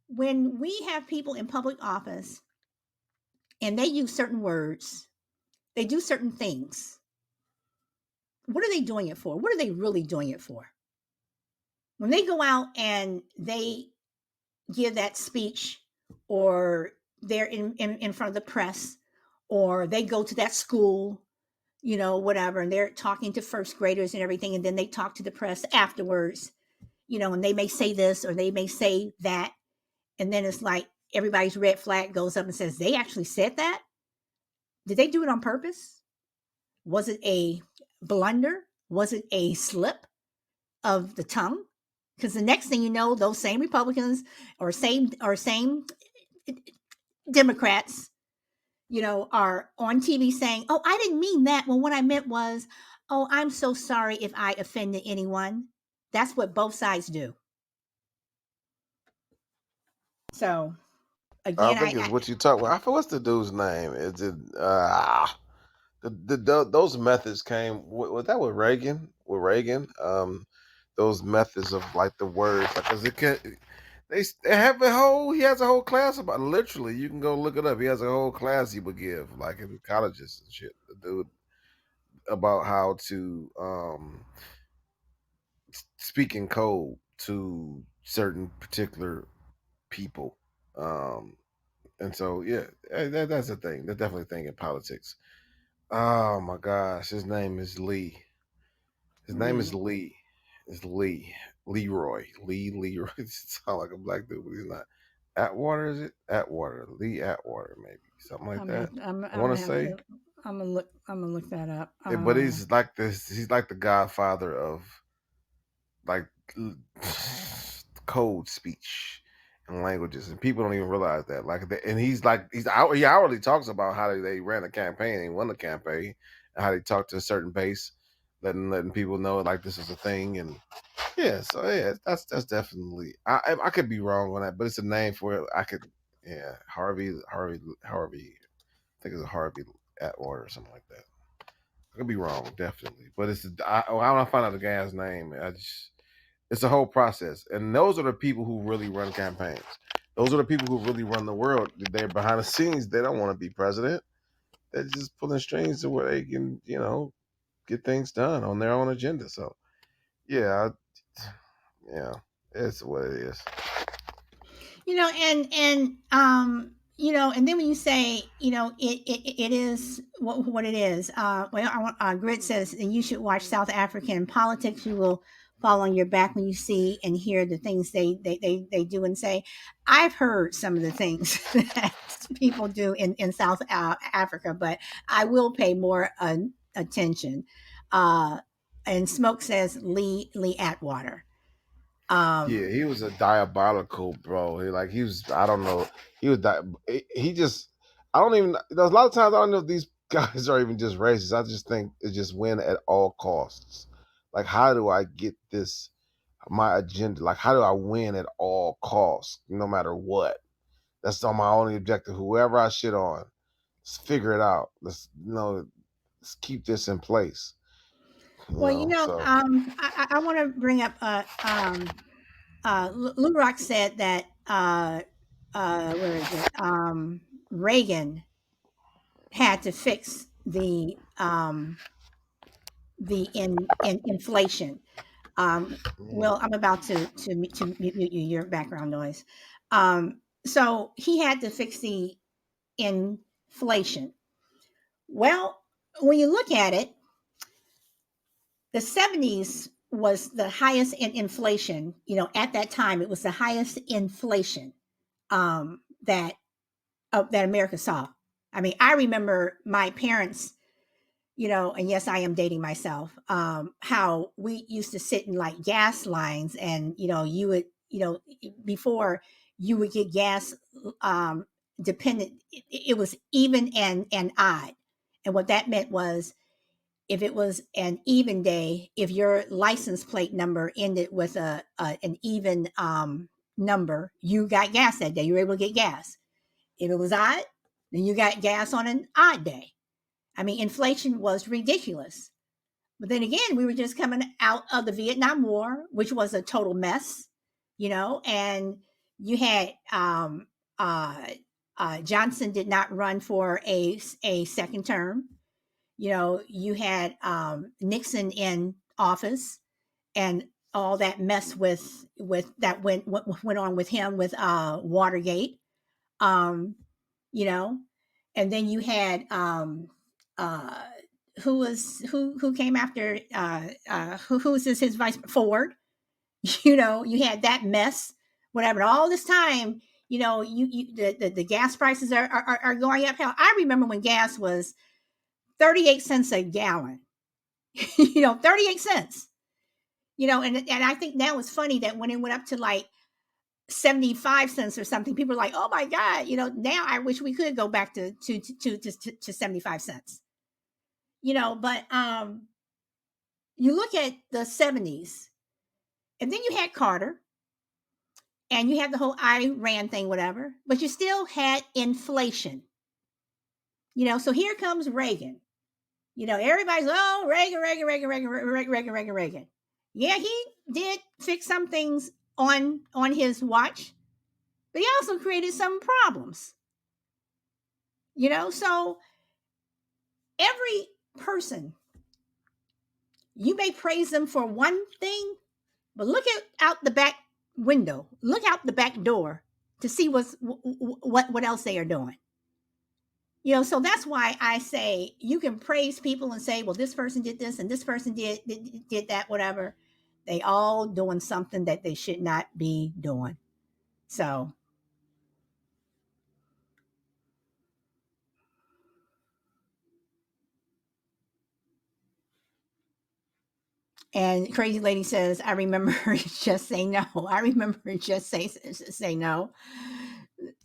when we have people in public office and they use certain words, they do certain things. What are they doing it for? What are they really doing it for? When they go out and they give that speech, or they're in front of the press, or they go to that school, whatever, and they're talking to first graders and everything, and then they talk to the press afterwards, and they may say this or they may say that, and then it's like everybody's red flag goes up and says, they actually said that? Did they do it on purpose? Was it a blunder? Was it a slip of the tongue? Because the next thing you know, those same Republicans or same Democrats, are on TV saying, "Oh, I didn't mean that. Well, what I meant was, oh, I'm so sorry if I offended anyone." That's what both sides do. So I again, think it's what you talk about. I forget what's the dude's name. Is it those methods came was that with Reagan? With Reagan, those methods of like the words, like, cause it can they have a whole he has a whole class about, literally, you can go look it up. He has a whole class he would give like in colleges and shit. The dude about how to speak in code to certain particular people. Um, and so yeah, that's a thing. That's definitely a thing in politics. Oh my gosh, his name is Lee. His name is Lee. Lee. It's Lee. Leroy. Leroy. It sounds like a black dude, but he's not. Atwater, is it? Atwater. Lee Atwater, maybe. Something like I'm gonna that. have to, I'm, I I'm want gonna to have say. to I'm gonna look that up. But he's like this, he's like the godfather of like code speech and languages, and people don't even realize that. Like, and he's like he outwardly talks about how they ran a campaign and won the campaign, how they talk to a certain base, letting people know like this is a thing. And yeah, so yeah, that's definitely, I could be wrong on that, but it's a name for it. I could, yeah, Harvey. I think it's a Harvey Atwater or something like that. I could be wrong, definitely, but I want to find out the guy's name. It's a whole process, and those are the people who really run campaigns. Those are the people who really run the world. They're behind the scenes. They don't want to be president. They're just pulling strings to where they can, get things done on their own agenda. So yeah, yeah, it's what it is. And then when you say, it is what it is. Grit says, and you should watch South African politics. You will fall on your back when you see and hear the things they do and say. I've heard some of the things that people do in South Africa, but I will pay more attention. And Smoke says Lee Atwater. Yeah, he was a diabolical bro. He was. I don't know. He was. He just. I don't even. There's a lot of times I don't know if these guys are even just racist. I just think it's just win at all costs. Like, how do I get this? My agenda. Like, how do I win at all costs, no matter what? That's on my only objective. Whoever I shit on, let's figure it out. Let's keep this in place. Well, So I want to bring up Lou Rock said that where is it? Reagan had to fix the inflation. Well, I'm about to mute you, your background noise. So he had to fix the inflation. Well, when you look at it, the 70s was the highest in inflation. At that time, it was the highest inflation that that America saw. I mean, I remember my parents, and yes, I am dating myself, how we used to sit in like gas lines, and you would, before you would get gas, dependent, it was even and odd. And what that meant was, if it was an even day, if your license plate number ended with an even number, you got gas that day. You were able to get gas. If it was odd, then you got gas on an odd day. I mean, inflation was ridiculous. But then again, we were just coming out of the Vietnam War, which was a total mess, and you had Johnson did not run for a second term. You had Nixon in office, and all that mess with that went on with him with Watergate. um you know and then you had uh who came after who was his vice, Ford. You had that mess, whatever. All this time, the gas prices are going up. Hell, I remember when gas was 38 cents a gallon. 38 cents. And I think now it's funny that when it went up to like 75 cents or something, people are like, oh my God, now I wish we could go back to 75 cents. But you look at the 70s, and then you had Carter, and you had the whole Iran thing, whatever, but you still had inflation. So here comes Reagan. Everybody's, oh, Reagan. Yeah, he did fix some things on his watch, but he also created some problems. So every person, you may praise them for one thing, but look out the back window, look out the back door to see what else they are doing. So that's why I say you can praise people and say, well, this person did this and this person did that, whatever. They all doing something that they should not be doing. So, and Crazy Lady says, I remember just say no. I remember just say no.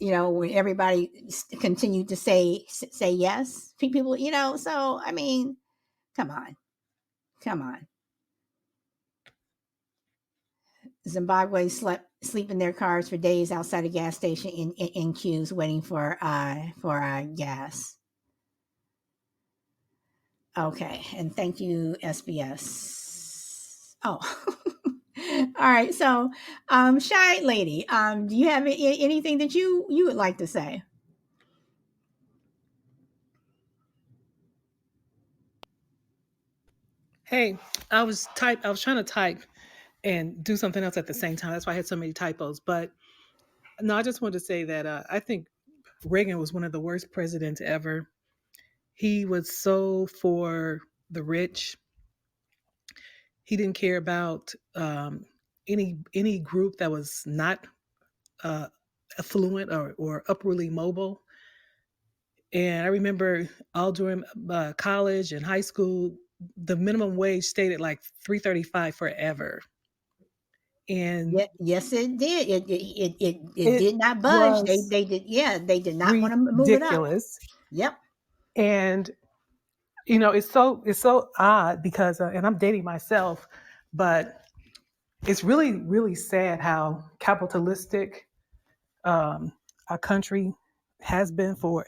When everybody continued to say yes. People, so I mean, Come on. Come on. Zimbabwe sleep in their cars for days outside a gas station in queues waiting for gas. Okay, and thank you, SBS. Oh, all right. So, shy lady, do you have anything that you would like to say? Hey, I was trying to type and do something else at the same time. That's why I had so many typos. But no, I just wanted to say that I think Reagan was one of the worst presidents ever. He was so for the rich. He didn't care about any group that was not uh, affluent or upwardly mobile. And I remember all during college and high school, the minimum wage stayed at like $3.35 forever. And Yeah, yes, it did. It it did not budge. was They did. Yeah, they did not want to move it up. ridiculous. Yep. And it's so odd because and I'm dating myself, but it's really really sad how capitalistic our country has been for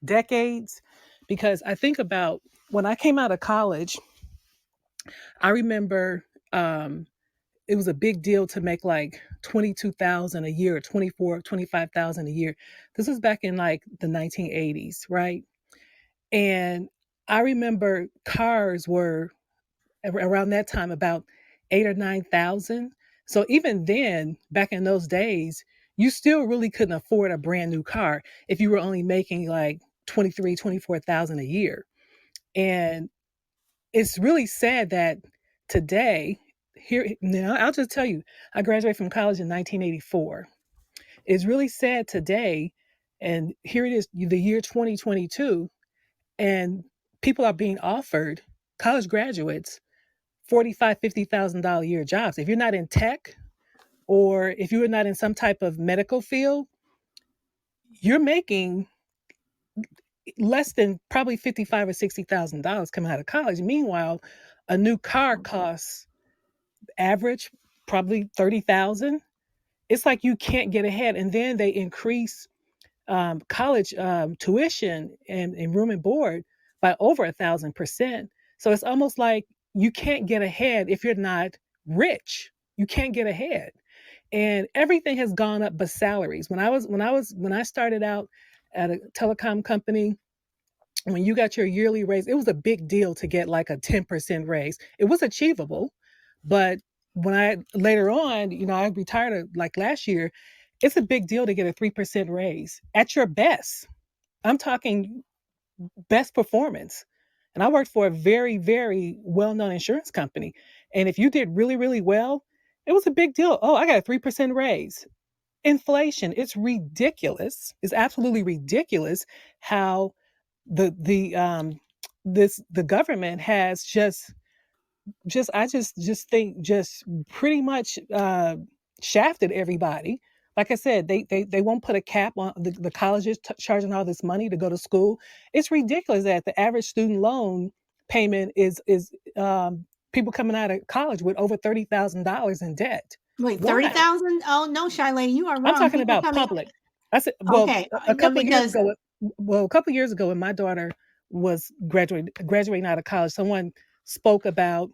decades. Because I think about when I came out of college, I remember it was a big deal to make like 22,000 a year or 24, 25,000 a year. This was back in like the 1980s, right? And I remember cars were around that time about 8 or 9,000. So even then, back in those days, you still really couldn't afford a brand new car if you were only making like 23, 24,000 a year. And it's really sad that today, here now, I'll just tell you, I graduated from college in 1984. It's really sad today, and here it is, the year 2022, and people are being offered, college graduates, $45,000, $50,000 a year jobs. If you're not in tech or if you're not in some type of medical field, you're making less than probably $55,000 or $60,000 coming out of college. Meanwhile, a new car costs average probably 30,000. It's like you can't get ahead, and then they increase college tuition and room and board by over 1,000%. So it's almost like you can't get ahead if you're not rich. You can't get ahead, and everything has gone up but salaries. When I started out at a telecom company, when you got your yearly raise, it was a big deal to get like a 10% raise. It was achievable, but when I later on, I retired like last year, it's a big deal to get a 3% raise at your best. I'm talking best performance. And I worked for a very, very well known insurance company. And if you did really, really well, it was a big deal. Oh, I got a 3% raise. Inflation, it's ridiculous. It's absolutely ridiculous how the government has just think just pretty much shafted everybody. Like I said, they won't put a cap on the colleges charging all this money to go to school. It's ridiculous that the average student loan payment is people coming out of college with over $30,000 in debt. Wait, Why? 30,000? Oh no, shy lady, you are I'm wrong. talking People about coming. public. I said, Okay, a no, couple of years because ago, when my daughter was graduating out of college, someone spoke about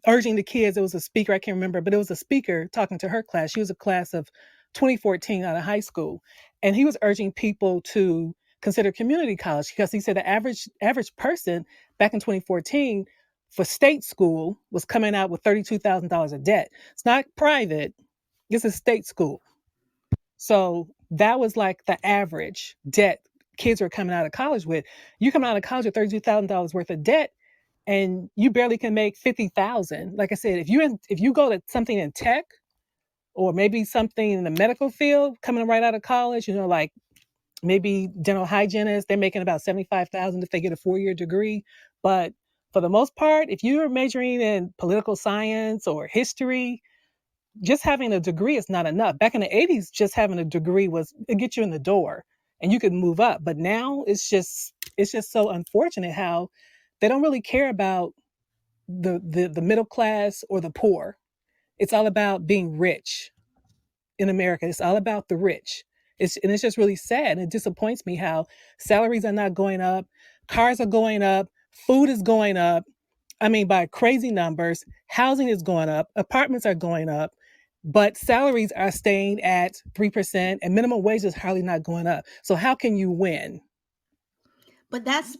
urging the kids. It was a speaker, I can't remember, but it was a speaker talking to her class. She was a class of 2014 out of high school. And he was urging people to consider community college because he said the average person back in 2014 for state school was coming out with $32,000 of debt. It's not private, it's a state school. So that was like the average debt kids were coming out of college with. You come out of college with $32,000 worth of debt, and you barely can make 50,000. Like I said, if you go to something in tech or maybe something in the medical field, coming right out of college, like maybe dental hygienists, they're making about 75,000 if they get a 4-year degree. But for the most part, if you're majoring in political science or history, just having a degree is not enough. Back in the 80s, just having a degree it get you in the door and you could move up. But now it's it's just so unfortunate how they don't really care about the middle class or the poor. It's all about being rich in America. It's all about the rich. And it's just really sad. And it disappoints me how salaries are not going up, cars are going up, food is going up. I mean, by crazy numbers, housing is going up, apartments are going up, but salaries are staying at 3% and minimum wage is hardly not going up. So how can you win? But that's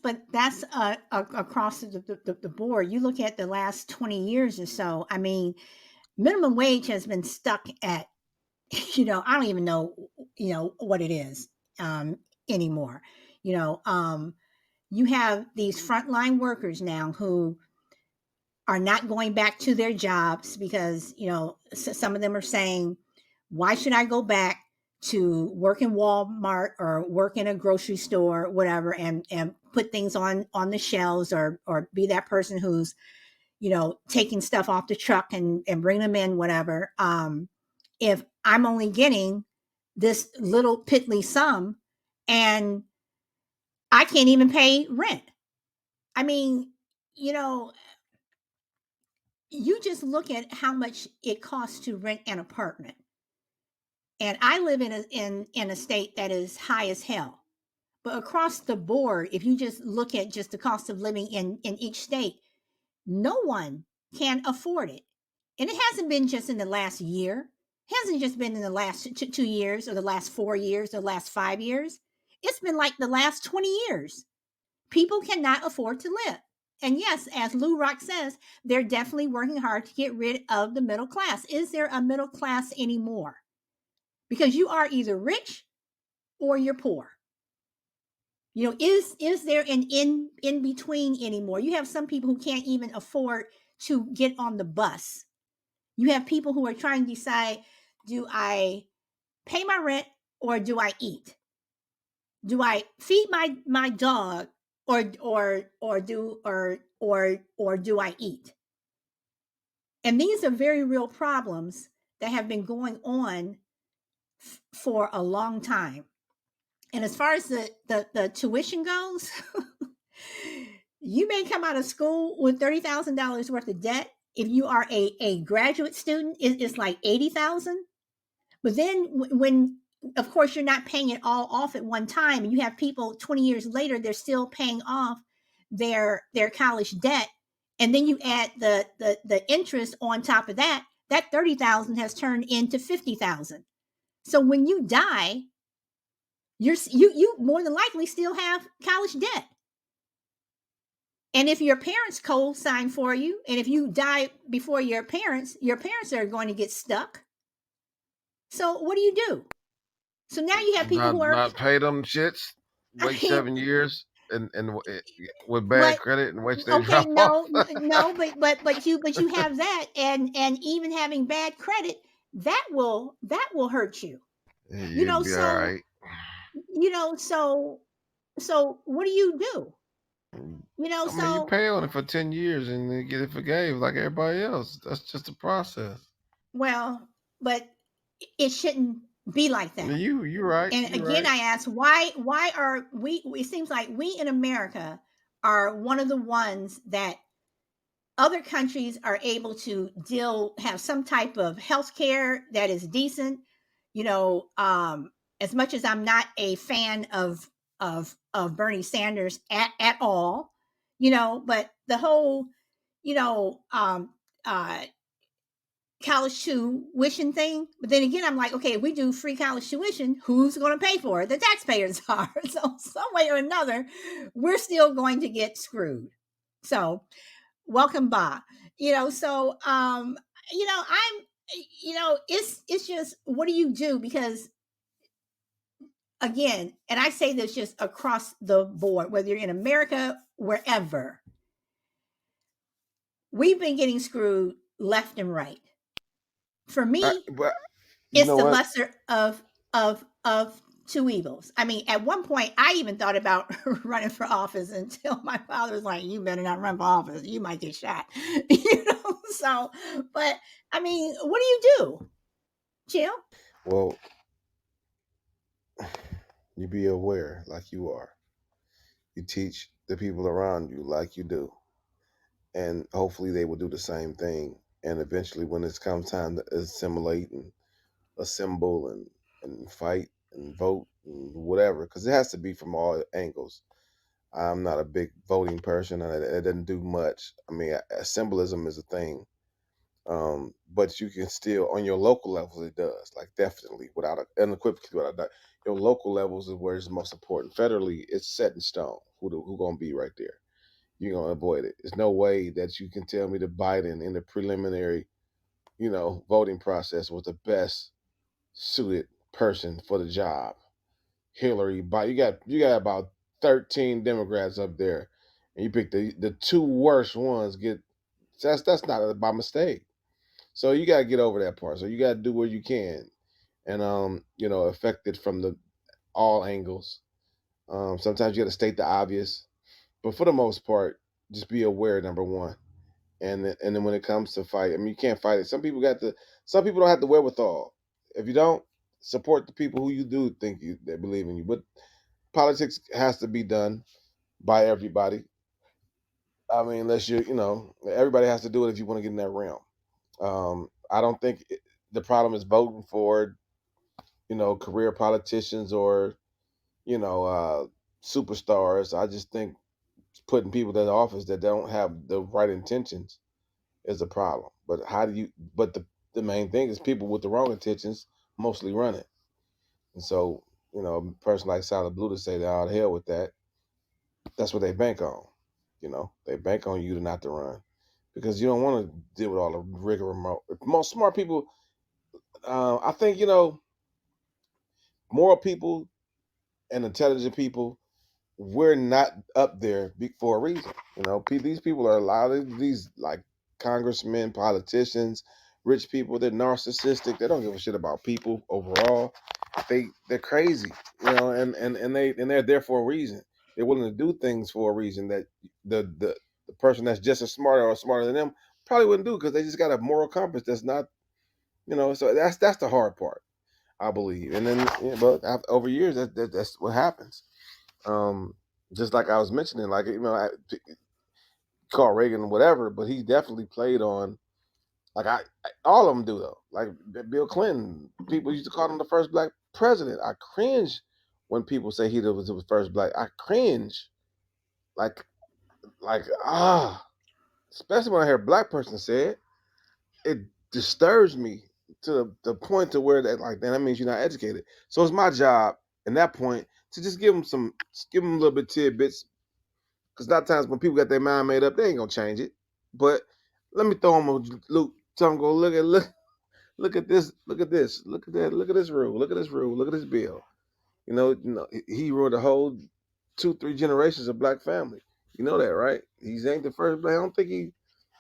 across the board. You look at the last 20 years or so. I mean, minimum wage has been stuck at, I don't even know, what it is anymore. You have these frontline workers now who are not going back to their jobs because, some of them are saying, why should I go back to work in Walmart or work in a grocery store, whatever, and put things on the shelves or be that person who's, taking stuff off the truck and bring them in, whatever. If I'm only getting this little piddly sum and I can't even pay rent. I mean, you know, you just look at how much it costs to rent an apartment. And I live in a state that is high as hell. But across the board, if you just look at just the cost of living in each state, no one can afford it. And it hasn't been just in the last year. It hasn't just been in the last 2 years or the last 4 years or the last 5 years. It's been like the last 20 years. People cannot afford to live. And yes, as Lou Rock says, they're definitely working hard to get rid of the middle class. Is there a middle class anymore? Because you are either rich or you're poor. Is there an in between anymore? You have some people who can't even afford to get on the bus. You have people who are trying to decide, do I pay my rent or do I eat? Do I feed my dog or do I eat? And these are very real problems that have been going on for a long time. And as far as the tuition goes, you may come out of school with $30,000 worth of debt. If you are a graduate student, it's like 80,000. But then when of course you're not paying it all off at one time, and you have people 20 years later, they're still paying off their college debt. And then you add the interest on top of that, that 30,000 has turned into 50,000. So when you die, you more than likely still have college debt. And if your parents co-sign for you, and if you die before your parents are going to get stuck. So what do you do? So now you have people who are, Not pay them shits, I wait mean, 7 years and with bad but credit and which they okay, drop off. no, but you have that, and even having bad credit, that will hurt you. You You'll know, be all so right. so what do you do? I mean, you So pay on it for 10 years and then get it forgave like everybody else. That's just the process. well, but it shouldn't be like that. You're right. And You're again, right. I ask, why are we, it seems like we in America are one of the ones that other countries are able to have some type of health care that is decent. As much as I'm not a fan of Bernie Sanders at all, but the whole, you know, um, uh, college tuition thing. But then again, I'm like, okay, if we do free college tuition, who's going to pay for it? The taxpayers are. So some way or another, we're still going to get screwed. So welcome, Ba. I'm, it's just, what do you do? Because again, and I say this just across the board, whether you're in America, wherever, we've been getting screwed left and right. For me, But you it's know the what? lesser of two evils. I mean, at one point, I even thought about running for office until my father was like, "You better not run for office. You might get shot." So, but I mean, what do you do? Chill. Well, you be aware, like you are. You teach the people around you like you do, and hopefully they will do the same thing. And eventually, when it comes time to assimilate and assemble and fight and vote and whatever, because it has to be from all angles. I'm not a big voting person, and it doesn't do much. I mean, symbolism is a thing, but you can still on your local levels it does, like definitely without unequivocally without that. Your local levels is where it's most important. Federally, it's set in stone who gonna be right there. You're gonna avoid it. There's no way that you can tell me that Biden in the preliminary, voting process was the best suited person for the job. Hillary, but you got about 13 Democrats up there, and you pick the two worst ones. That's not by mistake. So you got to get over that part. So you got to do what you can, and affect it from the all angles. Sometimes you got to state the obvious, but for the most part, just be aware. Number one, and then when it comes to fight, I mean, you can't fight it. Some people don't have the wherewithal. If you don't support the people who you do think that believe in you, but politics has to be done by everybody. I mean, unless everybody has to do it if you want to get in that realm. I don't think the problem is voting for, career politicians or, you know, uh, superstars. I just think putting people in office that don't have the right intentions is a problem. But the main thing is people with the wrong intentions mostly run it. And so, a person like Solid Blue to say that all hell with that, that's what they bank on. They bank on you to not to run because you don't want to deal with all the rigor. Most smart people, I think, moral people and intelligent people, we're not up there for a reason. These people are a lot of these like congressmen, politicians, rich people. They're narcissistic. They don't give a shit about people overall. They're crazy, and they're there for a reason. They're willing to do things for a reason that the person that's just as smart or smarter than them probably wouldn't do because they just got a moral compass that's not, So that's the hard part, I believe. And then, but over years, that's what happens. Um, just like I was mentioning, like call Reagan whatever, but he definitely played on like all of them do though. Like Bill Clinton, people used to call him the first black president. I cringe when people say he was the first black. I cringe, like especially when I hear a black person say it. It disturbs me to the point to where that means you're not educated. So it's my job in that point to just give them a little bit tidbits. Because a lot of times when people got their mind made up, they ain't gonna change it. But let me throw them a loop. Tell them go look at this, look at this, look at that, look at this rule, look at this rule, look at this bill. He ruled a whole 2-3 generations of black family. You know that, right? He ain't the first black. I don't think he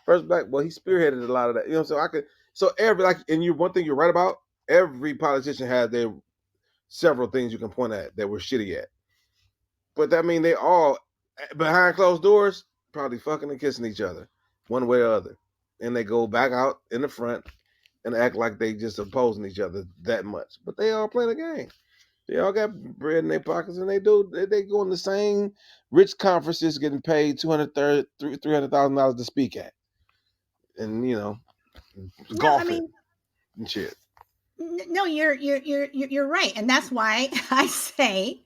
first black. Well, he spearheaded a lot of that. So every and one thing you're right about. Every politician has their several things you can point at that we're shitty at. But that mean they all behind closed doors probably fucking and kissing each other, one way or other, and they go back out in the front and act like they just opposing each other that much. But they all playing a game. They all got bread in their pockets, and they go in the same rich conferences, getting paid $300,000 to speak at, and No, I golfing mean, and shit. no, you're right, and that's why I say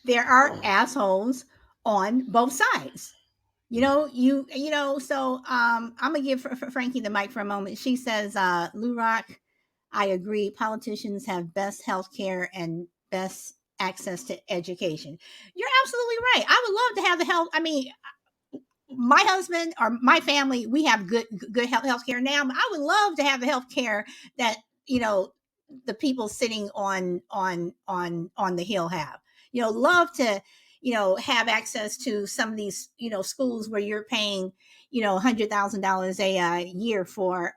there are assholes on both sides. So I'm gonna give Frankie the mic for a moment. She says, Lou Rock, I agree. Politicians have best health care and best access to education. You're absolutely right. I would love to have the health. I mean, my husband or my family, we have good health care now. But I would love to have the health care that the people sitting on the hill have. Love to have access to some of these schools where you're paying $100,000 a year for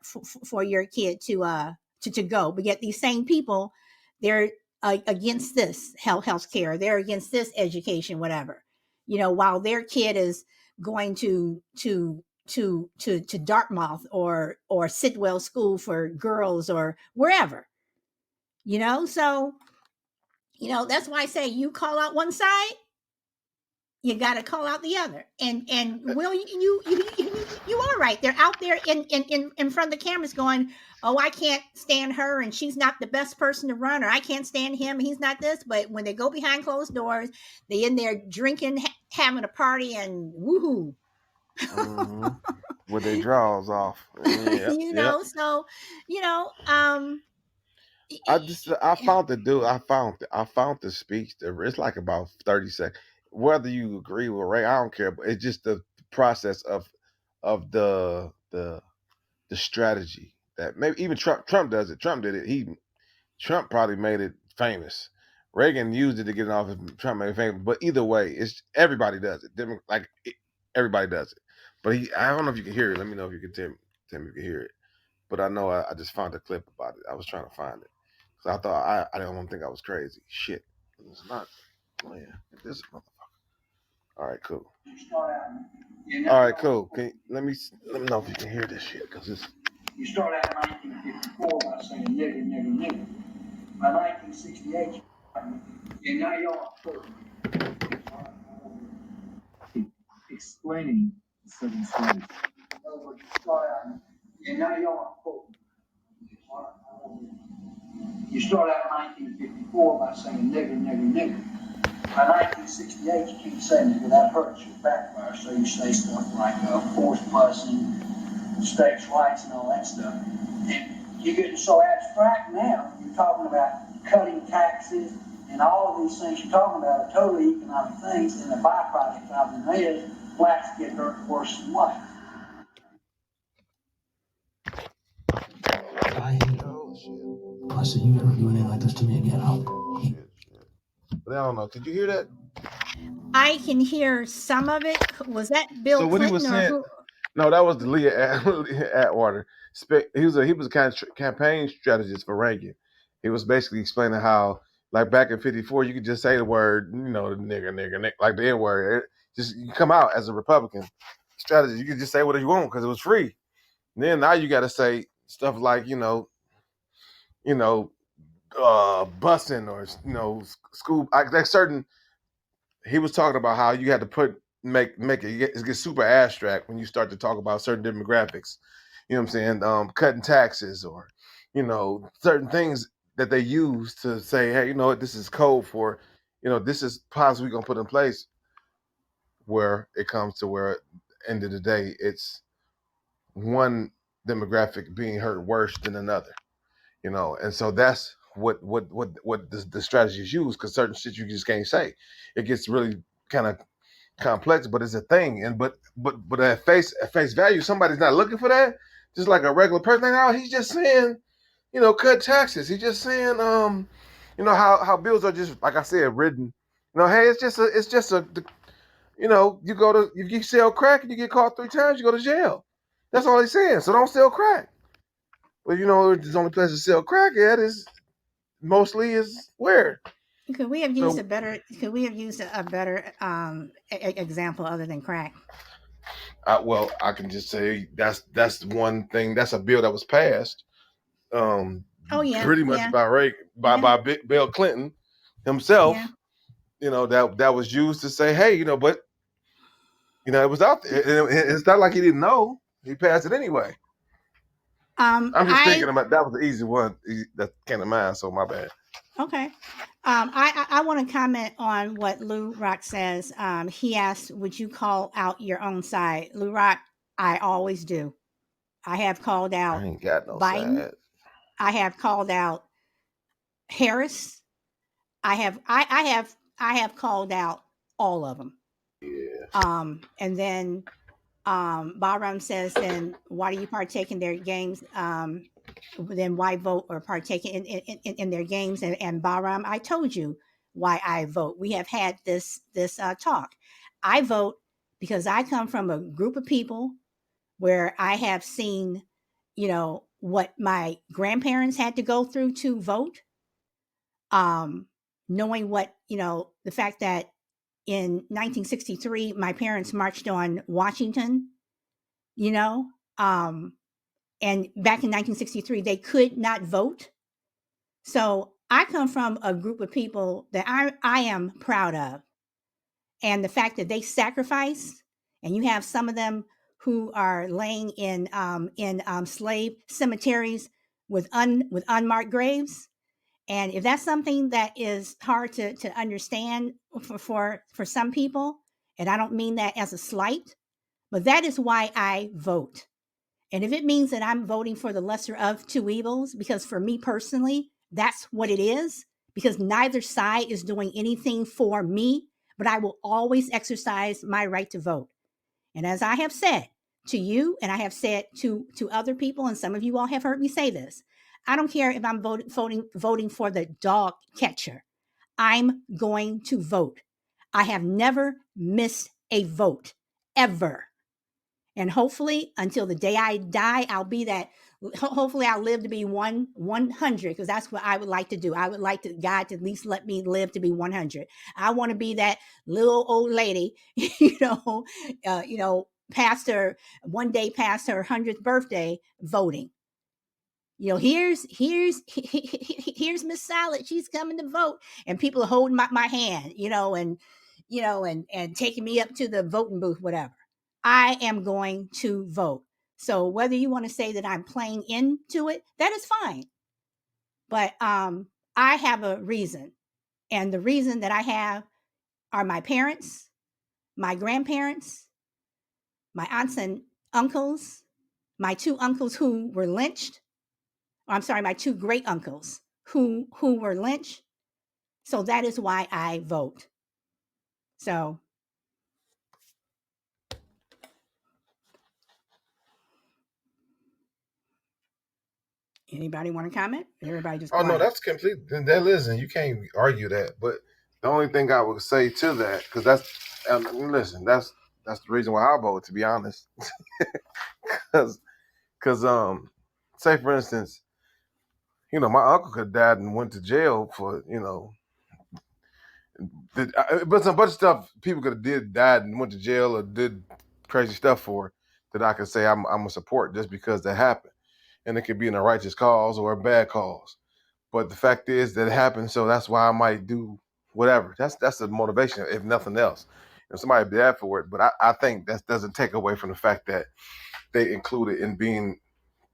your kid to go. But yet these same people, they're against this health care. They're against this education, whatever. While their kid is going to Dartmouth or Sidwell School for girls or wherever. So that's why I say you call out one side, you got to call out the other. And Will, you are right. They're out there in front of the cameras going, oh, I can't stand her and she's not the best person to run, or I can't stand him, he's not this. But when they go behind closed doors, they in there drinking, having a party, and woohoo. Mm-hmm. With their drawers off. Yeah, yeah. So I found the dude. I found the speech. It's like about 30 seconds. Whether you agree with Ray, I don't care. But it's just the process of the strategy that maybe even Trump does it. Trump did it. Trump probably made it famous. Reagan used it to get it off. Trump made it famous. But either way, it's everybody does it. Everybody does it. But I don't know if you can hear it. Let me know if you can tell me if you can hear it. But I know I just found a clip about it. I was trying to find it. I thought I don't think I was crazy. Shit, it's not. Oh yeah, this motherfucker. All right, cool. All right, cool. Let me know if you can hear this shit, because it's. You start out in 1954 by saying nigger, nigger, nigger. By 1968, and now y'all explaining the Southern strategy. In other words, you start out, and now y'all are quoting. You start out in 1954 by saying nigger, nigger, nigger. By 1968, you keep saying it without hurting your backfire. So you say stuff like forced busing, states' rights, and all that stuff. And you're getting so abstract now. You're talking about cutting taxes and all of these things you're talking about are totally economic things, and the byproduct of them is blacks get hurt worse than whites. I said, you ever do anything like this to me again, But I don't know. Could you hear that? I can hear some of it. Was that Bill So what Clinton he was or saying? who? No, that was the Leah Atwater. He was a campaign strategist for Reagan. He was basically explaining how, like back in '54, you could just say the word, the nigger, like the N word. Just you come out as a Republican strategist. You could just say whatever you want because it was free. And then now you got to say stuff like busing or school. Like certain. He was talking about how you had to make it get super abstract when you start to talk about certain demographics. You know what I'm saying? Cutting taxes or certain things that they use to say, hey, you know what, this is code for, this is possibly gonna put in place where it comes to where end of the day it's one demographic being hurt worse than another. And so that's what the strategies use, because certain shit you just can't say. It gets really kind of complex, but it's a thing. And but at face value, somebody's not looking for that. Just like a regular person, like, oh, he's just saying, cut taxes. He's just saying, how bills are just, like I said, written. Hey, it's just a you go to, if you sell crack and you get caught 3 times, you go to jail. That's all he's saying. So don't sell crack. But the only place to sell crack at is mostly is where. Could we have used a better example other than crack? Well, I can just say that's one thing. That's a bill that was passed. Pretty much by Bill Clinton himself. Yeah. That was used to say, hey, but it was out there. It's not like he didn't know. He passed it anyway. I'm just thinking about that was the easy one that came to mind. So my bad. Okay. I want to comment on what Lou Rock says. He asked, would you call out your own side? Lou Rock, I always do. I have called out I ain't got no Biden. side. I have called out Harris. I have called out all of them. Yeah. And then Bahram says, then why do you partake in their games? Then why vote or partake in their games? And Bahram, I told you why I vote. We have had this talk. I vote because I come from a group of people where I have seen, what my grandparents had to go through to vote. Knowing what, the fact that in 1963, my parents marched on Washington, and back in 1963, they could not vote. So I come from a group of people that I am proud of. and the fact that they sacrifice, and you have some of them who are laying in slave cemeteries with unmarked graves. And if that's something that is hard to understand for some people, and I don't mean that as a slight, but that is why I vote. And if it means that I'm voting for the lesser of two evils, because for me personally, that's what it is, because neither side is doing anything for me, but I will always exercise my right to vote. And as I have said to you, and I have said to other people, and some of you all have heard me say this, I don't care if I'm voting for the dog catcher. I'm going to vote. I have never missed a vote, ever. And hopefully until the day I die, I'll be that. Hopefully I'll live to be 100, because that's what I would like to do. I would like to God to at least let me live to be 100. I want to be that little old lady, past her 100th birthday voting. Here's Miss Salad. She's coming to vote, and people are holding my hand, and taking me up to the voting booth, whatever. I am going to vote. So whether you want to say that I'm playing into it, that is fine. But I have a reason, and the reason that I have are my parents, my grandparents, my aunts and uncles, my two uncles who were lynched. I'm sorry, my two great uncles who were lynched. So that is why I vote. So anybody want to comment? Everybody just quiet. No, that's complete. That listen, you can't argue that. But the only thing I would say to that, because listen, that's the reason why I vote. To be honest, because say for instance, my uncle could have died and went to jail for but some bunch of stuff people could have died and went to jail or did crazy stuff for that I could say I'm a support just because that happened, and it could be in a righteous cause or a bad cause. But the fact is that it happened, so that's why I might do whatever. That's the motivation, if nothing else. Somebody died for it, but I think that doesn't take away from the fact that they include it in being.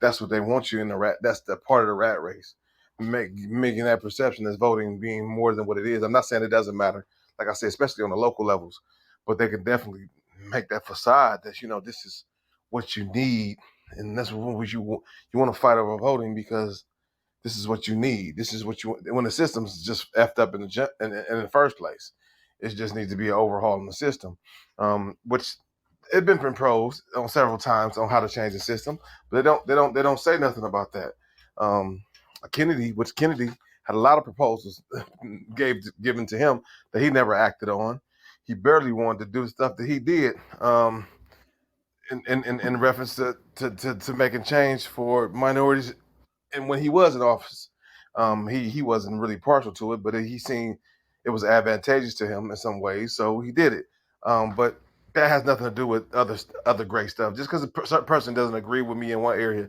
That's what they want you in the rat. That's the part of the rat race, making that perception as voting being more than what it is. I'm not saying it doesn't matter, like I said, especially on the local levels, but they can definitely make that facade that this is what you need, and that's what you want to fight over voting because this is what you need. This is what you want. When the system's just effed up in the first place, it just needs to be an overhaul in the system, which it's been proposed on several times on how to change the system, but they don't say nothing about that. Kennedy had a lot of proposals given to him that he never acted on. He barely wanted to do stuff that he did. In reference to making change for minorities, and when he was in office, he wasn't really partial to it, but he seen it was advantageous to him in some ways, so he did it. But that has nothing to do with other great stuff. Just because a certain person doesn't agree with me in one area,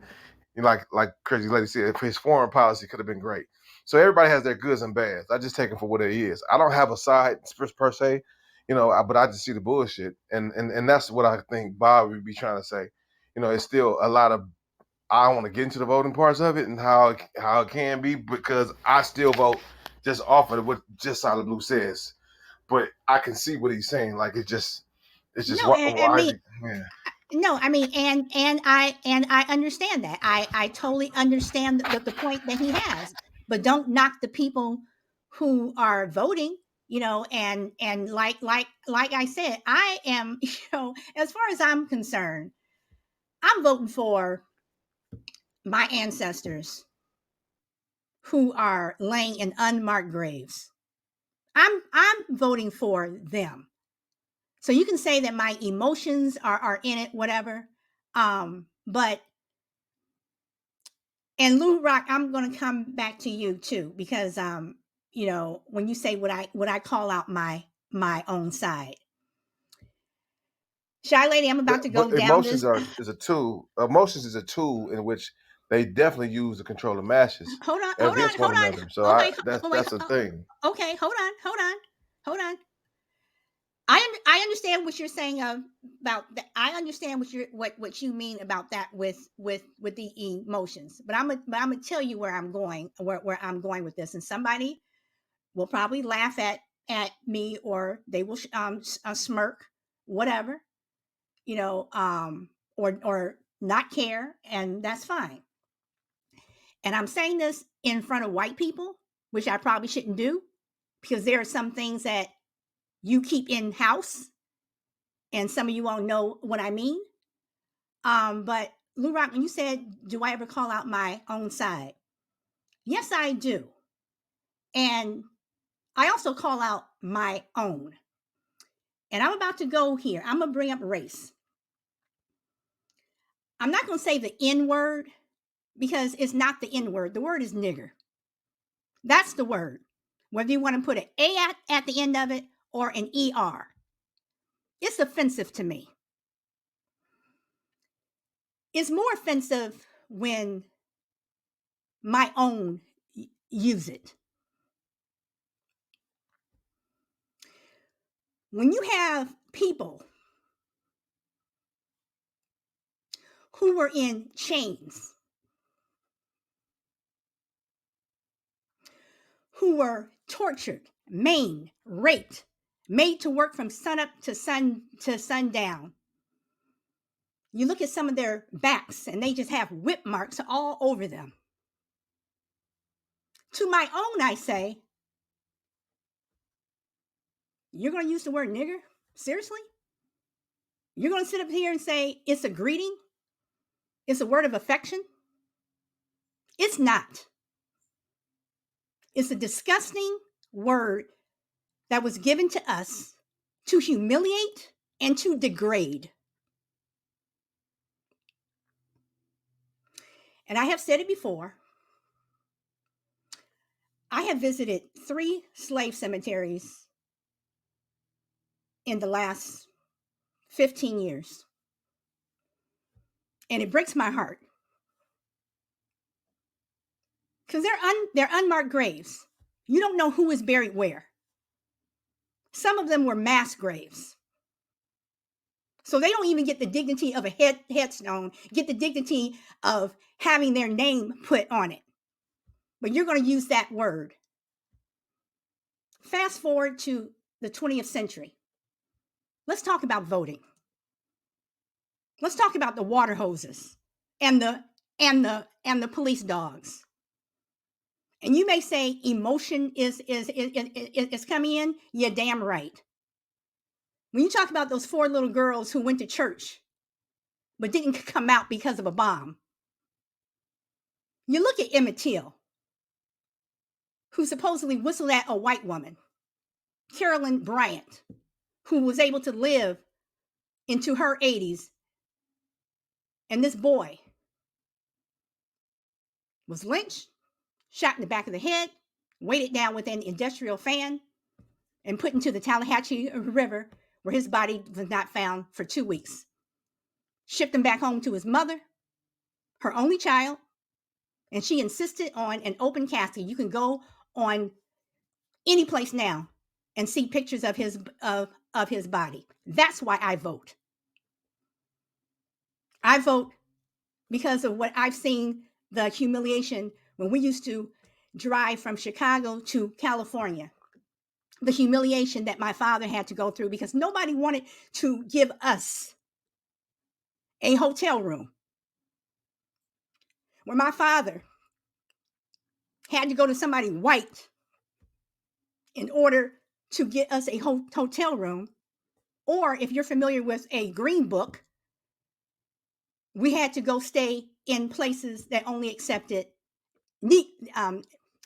like Crazy Lady said, his foreign policy could have been great. So everybody has their goods and bads. I just take them for what it is. I don't have a side per se, but I just see the bullshit, and that's what I think Bob would be trying to say. It's still a lot of. I don't want to get into the voting parts of it and how it can be because I still vote just off of what just Solid Blue says, but I can see what he's saying. Like it's just no, I mean, and I understand that. I totally understand the point that he has, but don't knock the people who are voting. And like I said, I am, as far as I'm concerned, I'm voting for my ancestors who are laying in unmarked graves. I'm voting for them. So you can say that my emotions are in it, whatever. But and Lou Rock, I'm going to come back to you too, because when you say what I call out my own side. Shy Lady, I'm about to go down this. Is a tool. Emotions is a tool in which they definitely use to control the masses Hold on. against one another. So Okay, that's a thing. Okay, hold on. I understand what you're saying about that. I understand what you mean about that with the emotions. But I'm gonna tell you where I'm going with this, and somebody will probably laugh at me, or they will smirk, whatever, or not care, and that's fine. And I'm saying this in front of white people, which I probably shouldn't do, because there are some things that you keep in house, and some of you won't know what I mean. But Lou Rock, when you said, "Do I ever call out my own side?" Yes, I do, and I also call out my own. And I'm about to go here. I'm gonna bring up race. I'm not gonna say the N word, because it's not the N word. The word is nigger. That's the word. Whether you want to put an A at the end of it or an ER, it's offensive to me. It's more offensive when my own use it. When you have people who were in chains, who were tortured, maimed, raped, made to work from sunup to sundown. You look at some of their backs and they just have whip marks all over them. To my own, I say, you're going to use the word nigger? Seriously? You're going to sit up here and say it's a greeting? It's a word of affection? It's not. It's a disgusting word that was given to us to humiliate and to degrade. And I have said it before. I have visited 3 slave cemeteries in the last 15 years. And it breaks my heart. Because they're unmarked graves. You don't know who is buried where. Some of them were mass graves. So they don't even get the dignity of a headstone, get the dignity of having their name put on it. But you're going to use that word. Fast forward to the 20th century. Let's talk about voting. Let's talk about the water hoses and the police dogs. And you may say emotion is coming in. You're damn right. When you talk about those 4 little girls who went to church but didn't come out because of a bomb, you look at Emmett Till, who supposedly whistled at a white woman, Carolyn Bryant, who was able to live into her 80s, and this boy was lynched, shot in the back of the head, weighted down with an industrial fan, and put into the Tallahatchie River, where his body was not found for 2 weeks. Shipped him back home to his mother, her only child, and she insisted on an open casket. You can go on any place now and see pictures of his body. That's why I vote. I vote because of what I've seen, the humiliation when we used to drive from Chicago to California. The humiliation that my father had to go through because nobody wanted to give us a hotel room. Where my father had to go to somebody white in order to get us a hotel room. Or if you're familiar with a green book, we had to go stay in places that only accepted the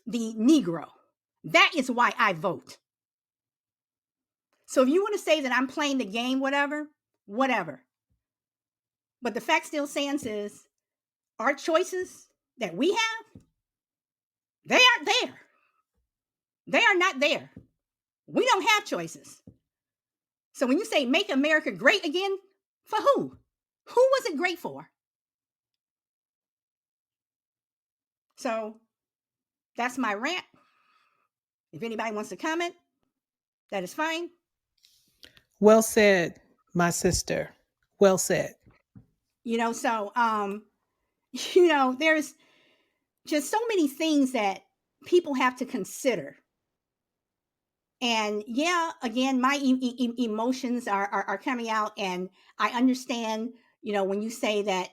Negro. That is why I vote. So if you want to say that I'm playing the game, whatever. But the fact still stands is our choices that we have, they aren't there. They are not there. We don't have choices. So when you say make America great again, for who? Who was it great for? So that's my rant. If anybody wants to comment, that is fine. Well said, my sister. Well said. So there's just so many things that people have to consider. And yeah, again, my emotions are coming out, and I understand, when you say that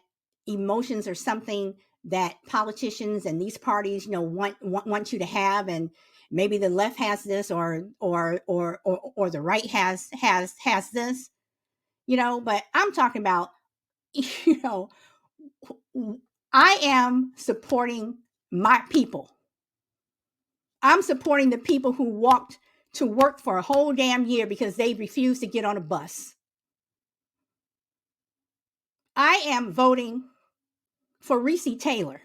emotions are something that politicians and these parties, want you to have, and maybe the left has this, or the right has this, but I'm talking about, you know, I am supporting my people. I'm supporting the people who walked to work for a whole damn year because they refused to get on a bus. I am voting for Reese Taylor.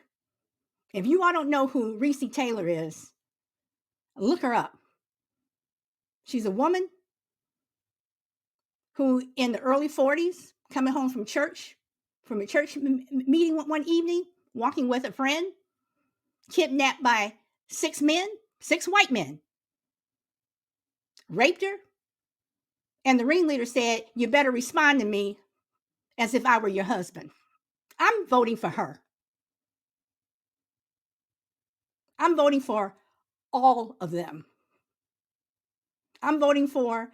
If you all don't know who Reese Taylor is, look her up. She's a woman who, in the early 40s, coming home from a church meeting one evening, walking with a friend, kidnapped by 6 men, 6 white men, raped her, and the ringleader said, "You better respond to me as if I were your husband." I'm voting for her. I'm voting for all of them. I'm voting for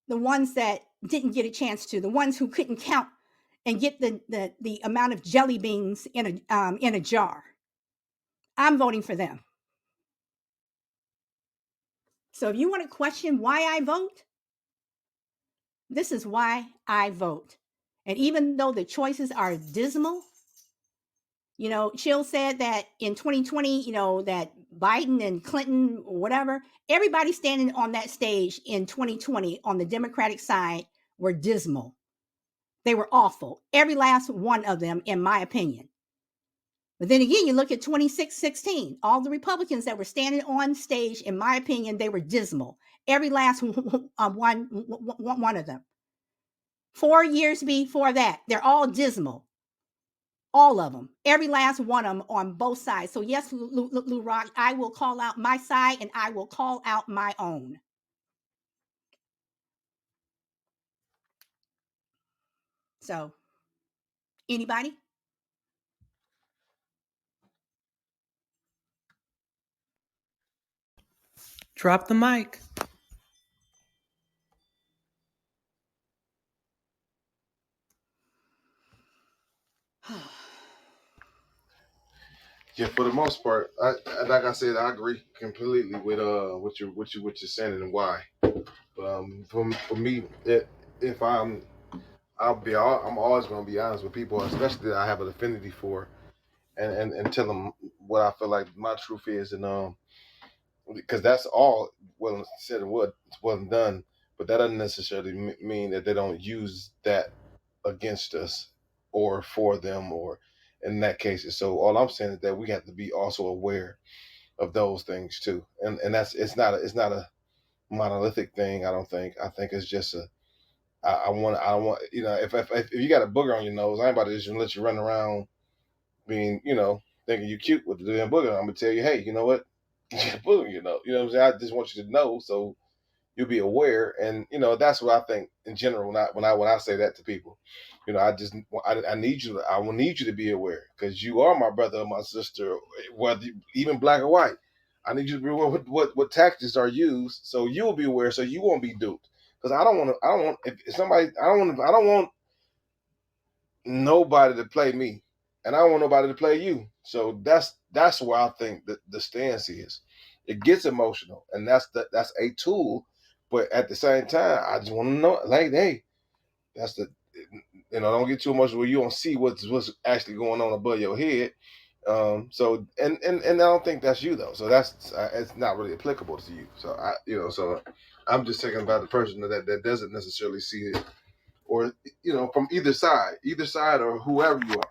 the ones that didn't get a chance to, the ones who couldn't count and get the amount of jelly beans in a jar. I'm voting for them. So if you want to question why I vote, this is why I vote. And even though the choices are dismal, Chill said that in 2020, that Biden and Clinton or whatever, everybody standing on that stage in 2020 on the Democratic side were dismal. They were awful. Every last one of them, in my opinion. But then again, you look at 2016, all the Republicans that were standing on stage, in my opinion, they were dismal. Every last one of them. 4 years before that, they're all dismal. All of them, every last one of them on both sides. So yes, Lou Rock, I will call out my side and I will call out my own. So, anybody? Drop the mic. Yeah, for the most part, like I said, I agree completely with what you're saying and why. For me, if I'm always going to be honest with people, especially that I have an affinity for, and tell them what I feel like my truth is, and because that's all well said and well done, but that doesn't necessarily mean that they don't use that against us or for them or in that case. So all I'm saying is that we have to be also aware of those things too, and that's it's not a monolithic thing. I don't think. I think it's just a I don't want if you got a booger on your nose, I ain't about to just let you run around being thinking you cute with the damn booger. I'm gonna tell you, hey, you know what? You got a booger, you know what I'm saying? I just want you to know so you'll be aware, and that's what I think in general. Not when I say that to people, I need you. I will need you to be aware because you are my brother or my sister, whether even black or white. I need you to be aware what tactics are used, so you will be aware, so you won't be duped. Because I don't want to. I don't want if somebody. I don't want nobody to play me, and I don't want nobody to play you. So that's where I think that the stance is. It gets emotional, and that's a tool, but at the same time, I just want to know, like, hey, that's the don't get too emotional where you don't see what's actually going on above your head. So and I don't think that's you though. So that's it's not really applicable to you. So so I'm just thinking about the person that doesn't necessarily see it, or from either side or whoever you are,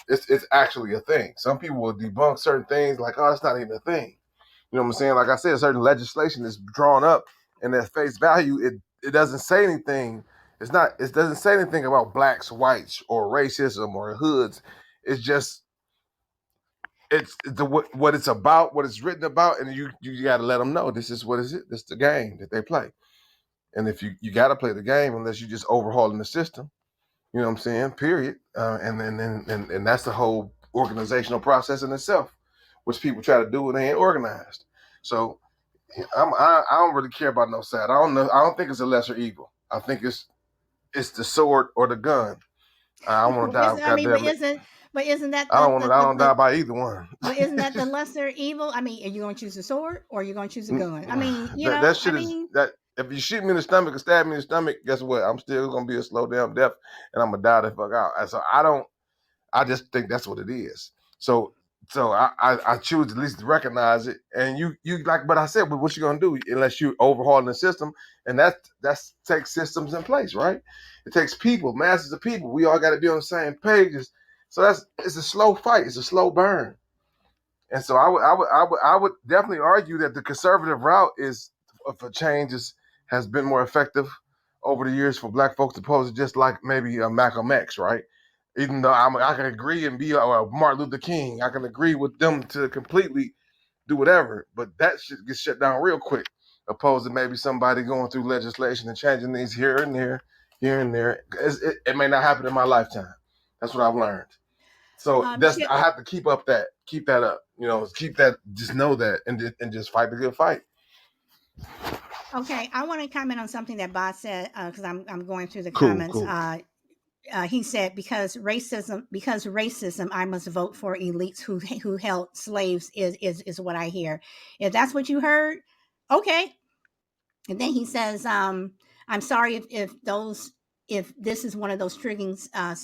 it's actually a thing. Some people will debunk certain things like, oh, it's not even a thing. You know what I'm saying? Like I said, certain legislation is drawn up, and at face value, it doesn't say anything. It doesn't say anything about blacks, whites, or racism or hoods. It's just it's the what it's about, what it's written about, and you got to let them know this is what is it. This is the game that they play. And if you got to play the game unless you just overhauling the system. You know what I'm saying? Period. And that's the whole organizational process in itself, which people try to do when they ain't organized. So I don't really care about no side. I don't know. I don't think it's a lesser evil. I think it's the sword or the gun. I don't want to die. I mean, Goddamn it! but isn't that I don't want to. I don't die by either one. but isn't that the lesser evil? I mean, are you going to choose the sword or are you going to choose a gun? I mean, that shit is that. If you shoot me in the stomach and stab me in the stomach, guess what? I'm still gonna be a slow down death, and I'm gonna die the fuck out. And so I don't. I just think that's what it is. So I choose at least to recognize it. And you like, but I said, but what you gonna do unless you overhauling the system? And that takes systems in place, right? It takes people, masses of people. We all got to be on the same pages. So it's a slow fight. It's a slow burn. And so I would definitely argue that the conservative route is for change has been more effective over the years for Black folks opposed to just like maybe Malcolm X, right? Even though I can agree and be Martin Luther King, I can agree with them to completely do whatever, but that shit gets shut down real quick. Opposed to maybe somebody going through legislation and changing these here and there. It may not happen in my lifetime. That's what I've learned. So I have to keep that up. You know, keep that. Just know that, and just fight the good fight. Okay, I want to comment on something that Bob said because I'm going through the comments. Cool. He said because racism, I must vote for elites who held slaves is what I hear. If that's what you heard, okay. And then he says, I'm sorry if this is one of those triggering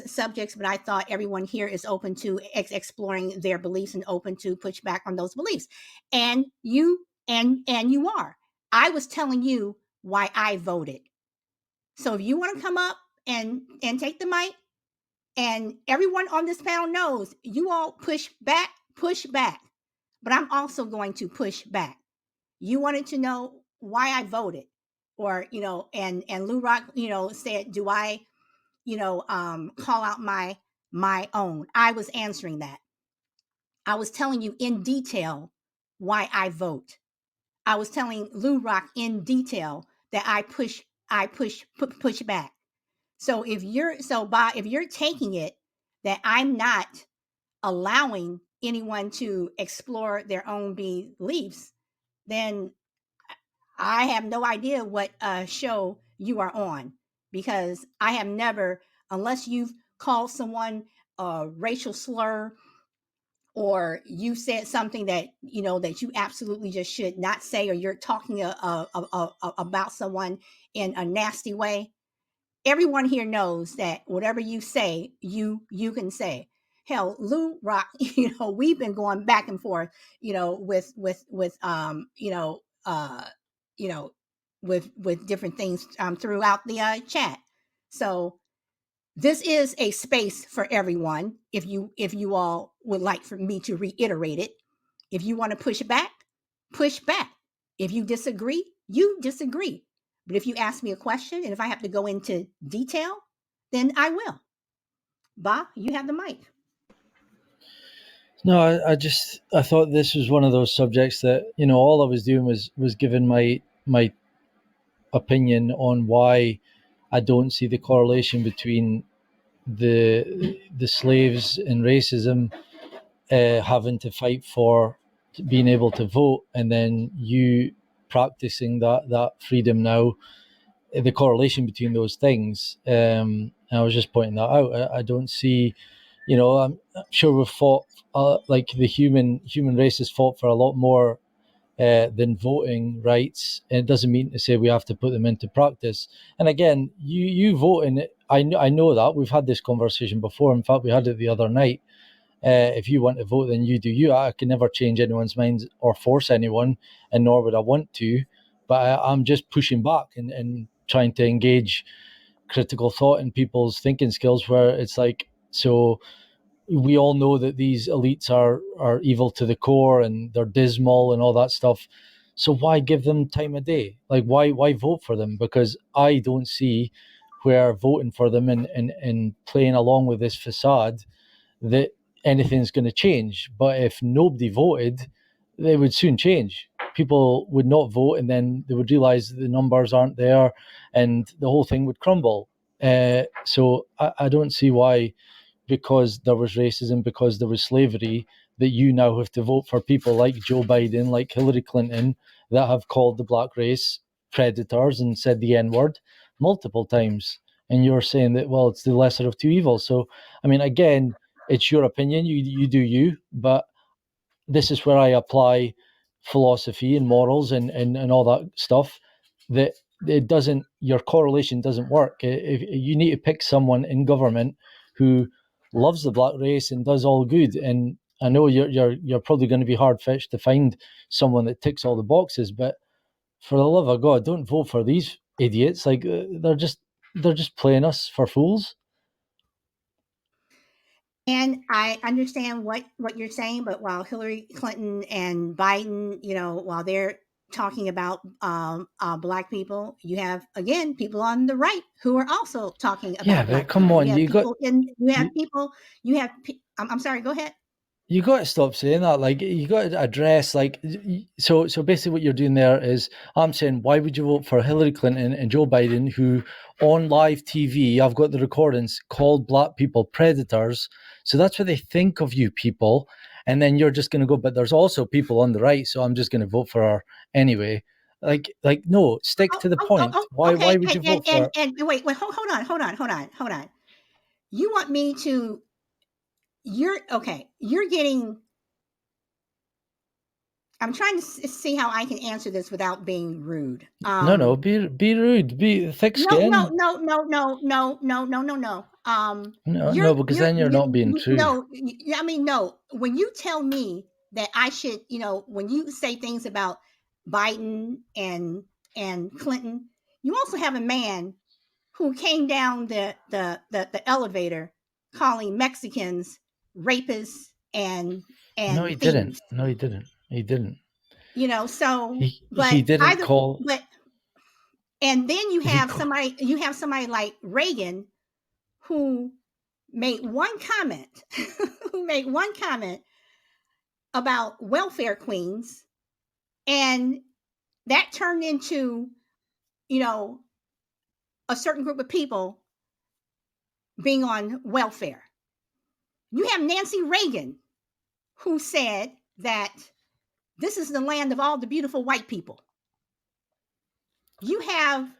subjects, but I thought everyone here is open to exploring their beliefs and open to push back on those beliefs. And you are. I was telling you why I voted. So if you want to come up and take the mic, and everyone on this panel knows you all push back, but I'm also going to push back. You wanted to know why I voted, or and Lou Rock said, do I call out my own? I was answering that. I was telling you in detail why I vote. I was telling Lou Rock in detail that I push back. So if you're taking it that I'm not allowing anyone to explore their own beliefs, then I have no idea what show you are on, because I have never, unless you've called someone a racial slur, or you said something that that you absolutely just should not say, or you're talking about someone in a nasty way. Everyone here knows that whatever you say, you can say. Hell, Lou Rock, we've been going back and forth, with with different things throughout the chat. So this is a space for everyone. If you all would like for me to reiterate it, if you want to push back, push back. If you disagree, you disagree. But if you ask me a question and if I have to go into detail, then I will. Ba, you have the mic. No, I thought this was one of those subjects that all I was doing was giving my opinion on why I don't see the correlation between the slaves and racism having to fight for being able to vote, and then you practicing that freedom now, the correlation between those things. And I was just pointing that out. I don't see, I'm sure we've fought like the human race has fought for a lot more than voting rights. And it doesn't mean to say we have to put them into practice. And again, you vote in it. I know that we've had this conversation before. In fact, we had it the other night. If you want to vote, then you do you. I can never change anyone's mind or force anyone, and nor would I want to. But I'm just pushing back and trying to engage critical thought in people's thinking skills, where it's like, so we all know that these elites are evil to the core and they're dismal and all that stuff. So why give them time of day? Like, why vote for them? Because I don't see where voting for them and playing along with this facade that anything's going to change. But if nobody voted, they would soon change. people would not vote, and then they would realize that the numbers aren't there, and the whole thing would crumble. So I don't see why, because there was racism, because there was slavery, that you now have to vote for people like Joe Biden, like Hillary Clinton, that have called the black race predators and said the N-word multiple times. And you're saying that, well, it's the lesser of two evils. So, I mean, again, it's your opinion. You do you, but this is where I apply philosophy and morals and all that stuff, that it doesn't, your correlation doesn't work. If you need to pick someone in government who loves the black race and does all good, and I know you're probably going to be hard fetched to find someone that ticks all the boxes, but for the love of God, don't vote for these idiots. Like they're just playing us for fools. And I understand what you're saying, but while Hillary Clinton and Biden, while they're talking about black people, you have again people on the right who are also talking about Yeah, black but come people. on, I'm sorry, go ahead. You got to stop saying that. Like, you got to address, like, so basically what you're doing there is, I'm saying, why would you vote for Hillary Clinton and Joe Biden, who on live TV, I've got the recordings, called black people predators. So that's what they think of you people. And then you're just going to go, but there's also people on the right, so I'm just going to vote for her anyway. Like, no, stick to the point. Why would you vote for her? And wait, hold on. You want me to, you're getting, I'm trying to see how I can answer this without being rude. No, be rude, be thick skin. No. No, because then you're not being true. No, I mean, no. When you tell me that I should, when you say things about Biden and Clinton, you also have a man who came down the elevator calling Mexicans rapists and No, he thieves. didn't. No, he didn't. He didn't. So he didn't call. But and then you have somebody like Reagan who made one comment about welfare queens, and that turned into a certain group of people being on welfare. You have Nancy Reagan, who said that this is the land of all the beautiful white people. You have,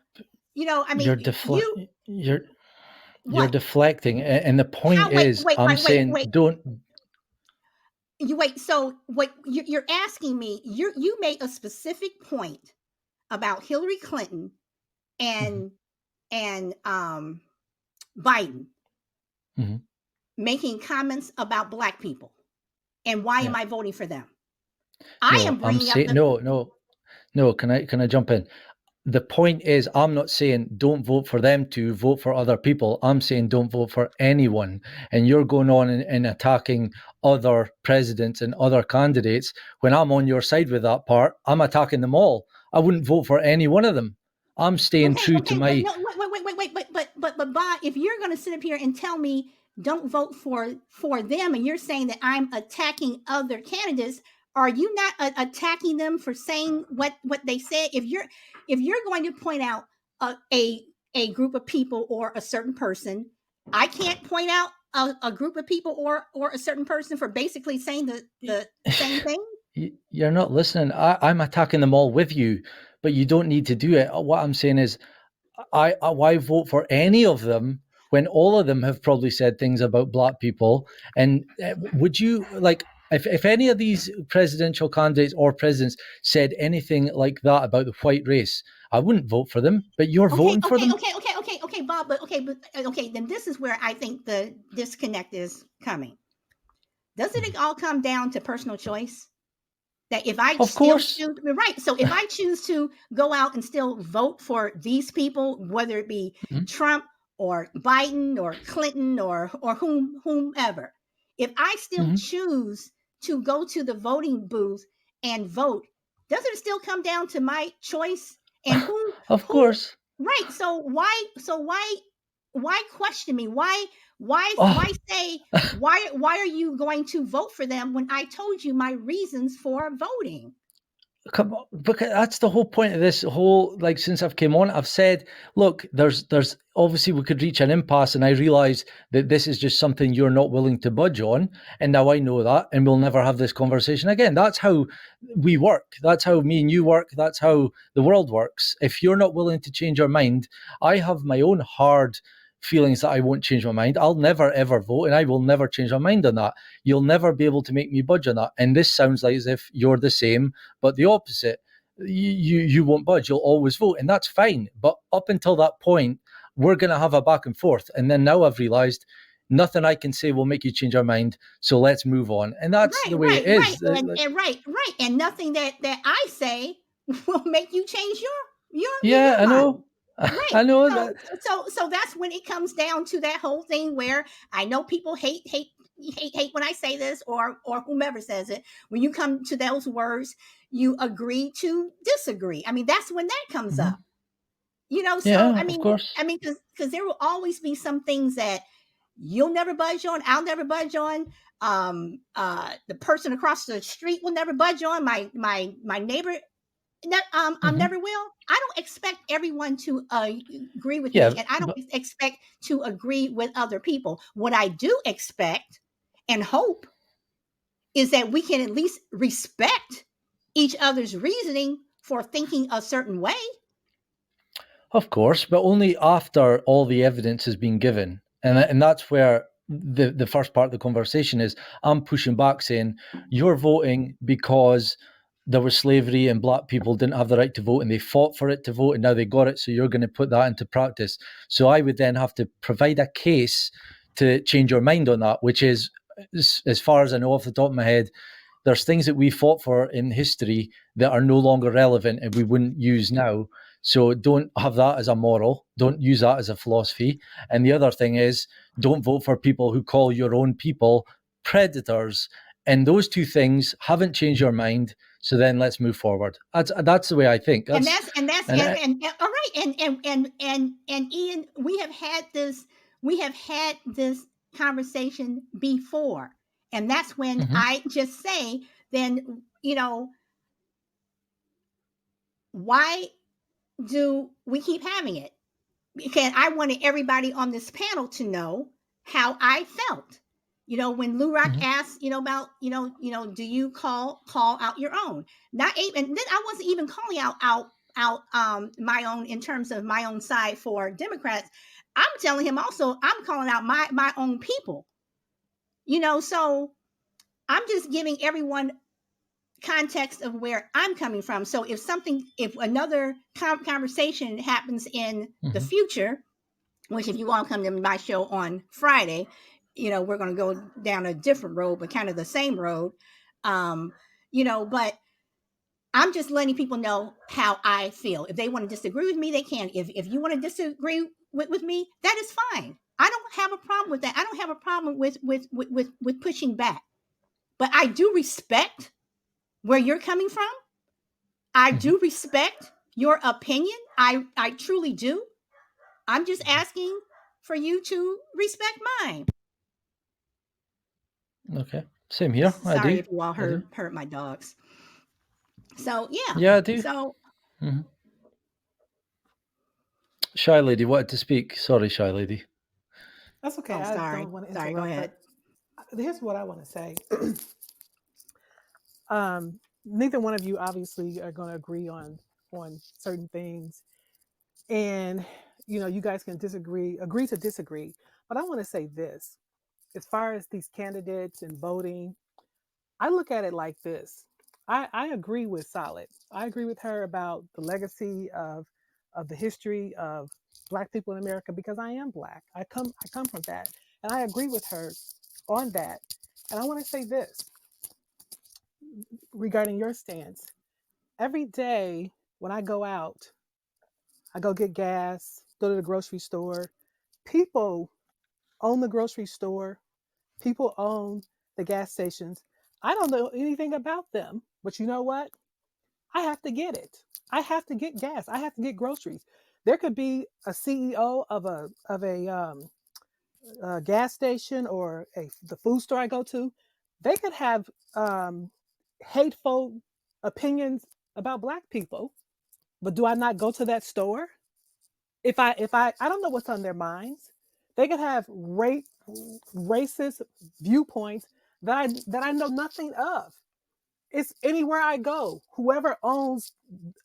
I mean, you're deflecting, and the point is, I'm saying, don't. You wait. So what you're asking me? You made a specific point about Hillary Clinton and Biden making comments about black people, and why am I voting for them? I'm saying no. Can I jump in? The point is, I'm not saying don't vote for them to vote for other people. I'm saying don't vote for anyone. And you're going on and attacking other presidents and other candidates. When I'm on your side with that part, I'm attacking them all. I wouldn't vote for any one of them. I'm staying true to my. But Bob, if you're going to sit up here and tell me don't vote for them, and you're saying that I'm attacking other candidates, are you not attacking them for saying what they said? If you're going to point out a group of people or a certain person, I can't point out a group of people or a certain person for basically saying the same thing. You're not listening. I'm attacking them all with you, but you don't need to do it. What I'm saying is, why vote for any of them when all of them have probably said things about black people? And would you, like, if any of these presidential candidates or presidents said anything like that about the white race, I wouldn't vote for them. But you're voting for them. Okay, Bob. But then this is where I think the disconnect is coming. Doesn't it all come down to personal choice? That if I so if I choose to go out and still vote for these people, whether it be Trump or Biden or Clinton or whomever, if I still choose to go to the voting booth and vote, doesn't it still come down to my choice? And who? Of course. Right. So why question me? Why say why are you going to vote for them when I told you my reasons for voting? Come on, because that's the whole point of this whole, like, since I've came on, I've said, look, there's obviously we could reach an impasse, and I realize that this is just something you're not willing to budge on, and now I know that, and we'll never have this conversation again. That's how we work. That's how me and you work. That's how the world works. If you're not willing to change your mind, I have my own hard feelings that I won't change my mind. I'll never ever vote, and I will never change my mind on that. You'll never be able to make me budge on that. And this sounds like as if you're the same, but the opposite. You won't budge. You'll always vote, and that's fine. But up until that point, we're going to have a back and forth. And then now I've realized nothing I can say will make you change your mind. So let's move on. And that's the way it is. Right. And nothing that I say will make you change your Yeah, I know. mind. Right. I know so, that. So that's when it comes down to that whole thing where I know people hate when I say this, or whomever says it. When you come to those words, you agree to disagree. I mean, that's when that comes up. You know, so Yeah, I mean, of course. because there will always be some things that you'll never budge on. I'll never budge on. The person across the street will never budge on. My neighbor, never will. I don't expect everyone to agree with me, and I don't expect to agree with other people. What I do expect and hope is that we can at least respect each other's reasoning for thinking a certain way. Of course, but only after all the evidence has been given. And that's where the first part of the conversation is. I'm pushing back saying, you're voting because there was slavery and black people didn't have the right to vote and they fought for it to vote and now they got it, so you're going to put that into practice. So I would then have to provide a case to change your mind on that, which is, as far as I know off the top of my head, there's things that we fought for in history that are no longer relevant and we wouldn't use now. So don't have that as a moral. Don't use that as a philosophy. And the other thing is, don't vote for people who call your own people predators. And those two things haven't changed your mind. So then let's move forward. That's the way I think. All right. And Ian, we have had this conversation before. And that's when I just say, then, why do we keep having it? Because I wanted everybody on this panel to know how I felt. When Lou Rock asked, about, do you call out your own? Not even, then I wasn't even calling out my own in terms of my own side for Democrats. I'm telling him also, I'm calling out my own people. So I'm just giving everyone context of where I'm coming from. So if another conversation happens in the future, which if you all come to my show on Friday, we're going to go down a different road, but kind of the same road. But I'm just letting people know how I feel. If they want to disagree with me, they can. If you want to disagree with me, that is fine. I don't have a problem with that. I don't have a problem with pushing back. But I do respect where you're coming from. I do respect your opinion. I truly do. I'm just asking for you to respect mine. Okay. Same here. Sorry I do. if you all hurt my dogs. So yeah. Yeah, I do. So Shy Lady wanted to speak. Sorry, Shy Lady. That's okay. Oh, sorry. I don't want to Sorry, go ahead. Here's what I want to say. Neither one of you obviously are going to agree on certain things, and you guys can agree to disagree. But I want to say this: as far as these candidates and voting, I look at it like this. I agree with Solid. I agree with her about the legacy of the history of Black people in America, because I am Black. I come from that, and I agree with her on that. And I want to say this regarding your stance. Every day when I go out, I go get gas, go to the grocery store. People own the grocery store. People own the gas stations. I don't know anything about them, but you know what? I have to get it. I have to get gas. I have to get groceries. There could be a CEO of a gas station or the food store I go to. They could have hateful opinions about Black people. But do I not go to that store? If I don't know what's on their minds. They could have racist viewpoints that I know nothing of. It's anywhere I go. Whoever owns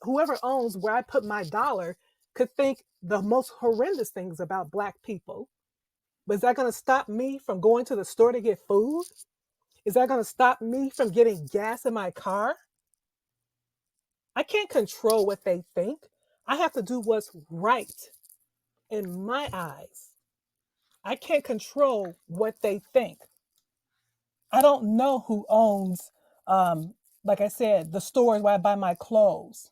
where I put my dollar could think the most horrendous things about Black people. But is that going to stop me from going to the store to get food? Is that going to stop me from getting gas in my car? I can't control what they think. I have to do what's right in my eyes. I can't control what they think. I don't know who owns, like I said, the stores where I buy my clothes.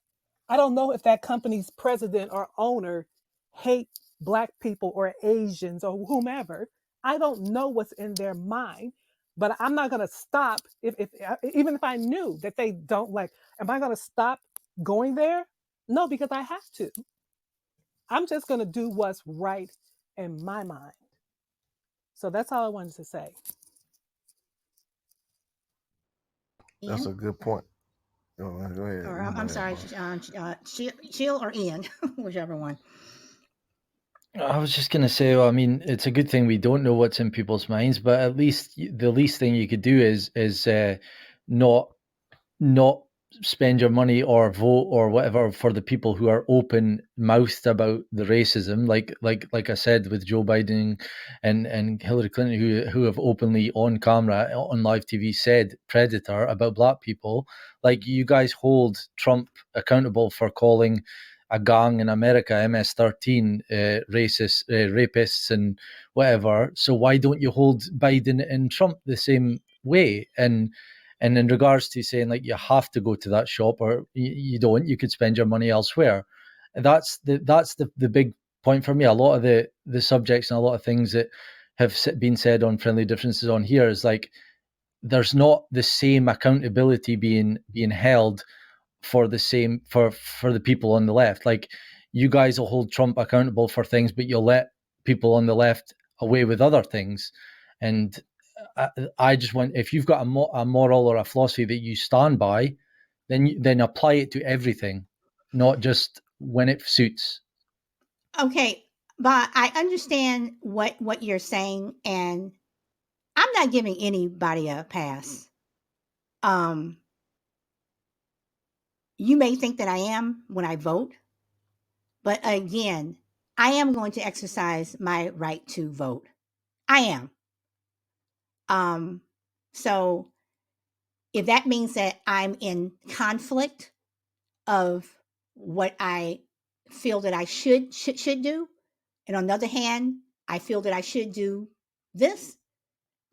I don't know if that company's president or owner hate Black people or Asians or whomever. I don't know what's in their mind, but I'm not going to stop if even if I knew that they don't like. Am I going to stop going there? No, because I have to. I'm just going to do what's right in my mind. So that's all I wanted to say. That's Ian? a good point. Go ahead. Or You go I'm ahead, sorry, boss. Sheil or Ian, whichever one. I was just going to say, well, I mean, it's a good thing we don't know what's in people's minds, but at least the least thing you could do is not spend your money or vote or whatever for the people who are open mouthed about the racism, like I said with Joe Biden and Hillary Clinton, who have openly on camera on live TV said predator about Black people. Like, you guys hold Trump accountable for calling a gang in America, MS-13, racist, rapists and whatever. So why don't you hold Biden and Trump the same way? And in regards to saying like you have to go to that shop or you don't, you could spend your money elsewhere. That's the big point for me. A lot of the subjects and a lot of things that have been said on Friendly Differences on here is like there's not the same accountability being held for the same for the people on the left. Like, you guys will hold Trump accountable for things, but you'll let people on the left away with other things. And I just want, if you've got a moral or a philosophy that you stand by, then apply it to everything, not just when it suits. Okay, but I understand what you're saying, and I'm not giving anybody a pass. You may think that I am when I vote, but again, I am going to exercise my right to vote. I am. So if that means that I'm in conflict of what I feel that I should do, and on the other hand, I feel that I should do this,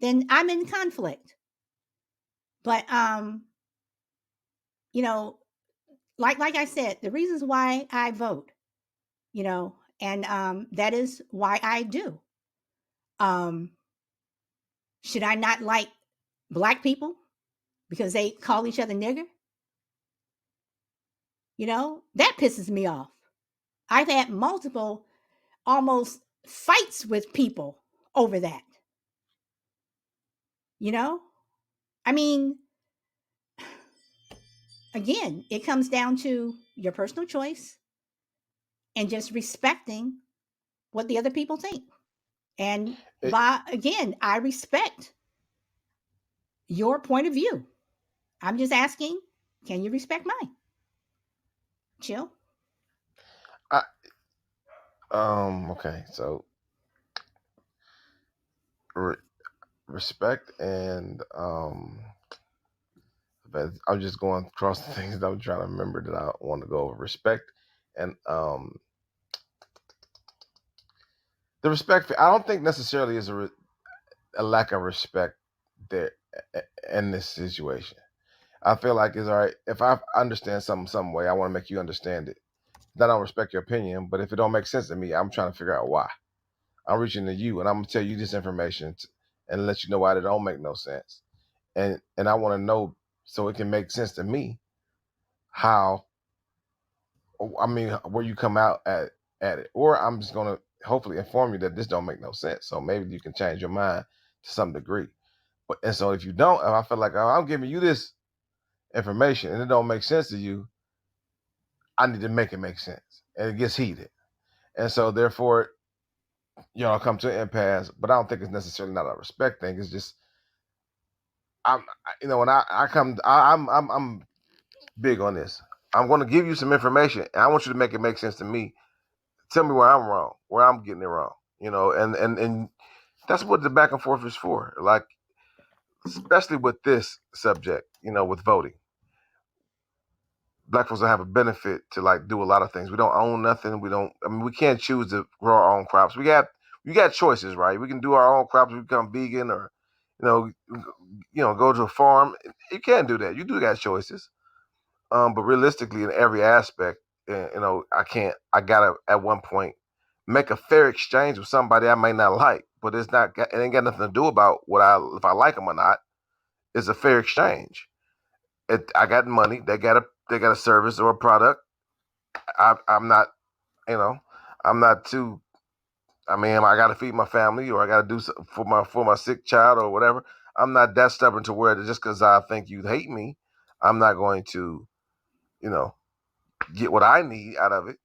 then I'm in conflict. But you know, like I said, the reasons why I vote, and that is why I do. Um, should I not like Black people because they call each other nigger? That pisses me off. I've had multiple almost fights with people over that. I mean, again, it comes down to your personal choice and just respecting what the other people think. And It, again, I respect your point of view. I'm just asking, can you respect mine? Chill. I, okay, so respect and but I'm just going across the things that I'm trying to remember that I want to go over. Respect and the respect. I don't think necessarily is a lack of respect there in this situation. I feel like it's all right if I understand something some way. I want to make you understand it. I don't respect your opinion, but if it don't make sense to me, I'm trying to figure out why. I'm reaching to you, and I'm gonna tell you this information and let you know why it don't make no sense. And I want to know so it can make sense to me how. I mean, where you come out at it, or I'm just gonna hopefully inform you that this don't make no sense. So maybe you can change your mind to some degree. But and so if you don't, if I feel like, oh, I'm giving you this information and it don't make sense to you, I need to make it make sense, and it gets heated, and so therefore, I'll come to an impasse. But I don't think it's necessarily not a respect thing. It's just when I come, I'm big on this. I'm going to give you some information, and I want you to make it make sense to me. Tell me where I'm wrong, where I'm getting it wrong, and that's what the back and forth is for. Like, especially with this subject, with voting. Black folks don't have a benefit to like do a lot of things. We don't own nothing. We can't choose to grow our own crops. We got choices, right? We can do our own crops. We become vegan, or go to a farm. You can't do that. You do got choices. But realistically, in every aspect, I can't. I gotta at one point make a fair exchange with somebody I may not like, but it ain't got nothing to do about if I like them or not. It's a fair exchange. I got money. They got a service or a product. I'm not, I'm not too. I mean, I got to feed my family, or I got to do something for my sick child, or whatever. I'm not that stubborn to where just because I think you hate me, I'm not going to, get what I need out of it.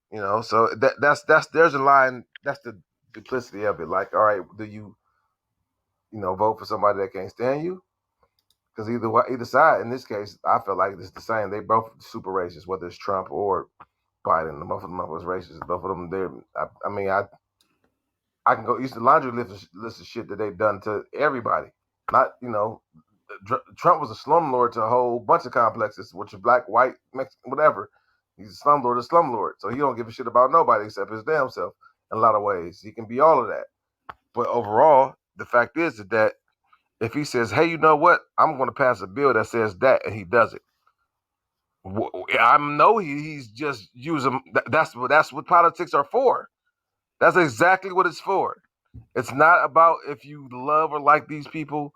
So that's there's a line. That's the duplicity of it. Like, all right, do you, vote for somebody that can't stand you? Because either side, in this case, I feel like it's the same. They both super racist, whether it's Trump or Biden. Both of them was racist. Both of them, I can go use the laundry list of shit that they've done to everybody. Not, Trump was a slumlord to a whole bunch of complexes, which are black, white, Mexican, whatever. He's a slumlord. So he don't give a shit about nobody except his damn self in a lot of ways. He can be all of that. But overall, the fact is that if he says, hey, you know what? I'm going to pass a bill that says that, and he does it. I know he's just using. That's what politics are for. That's exactly what it's for. It's not about if you love or like these people.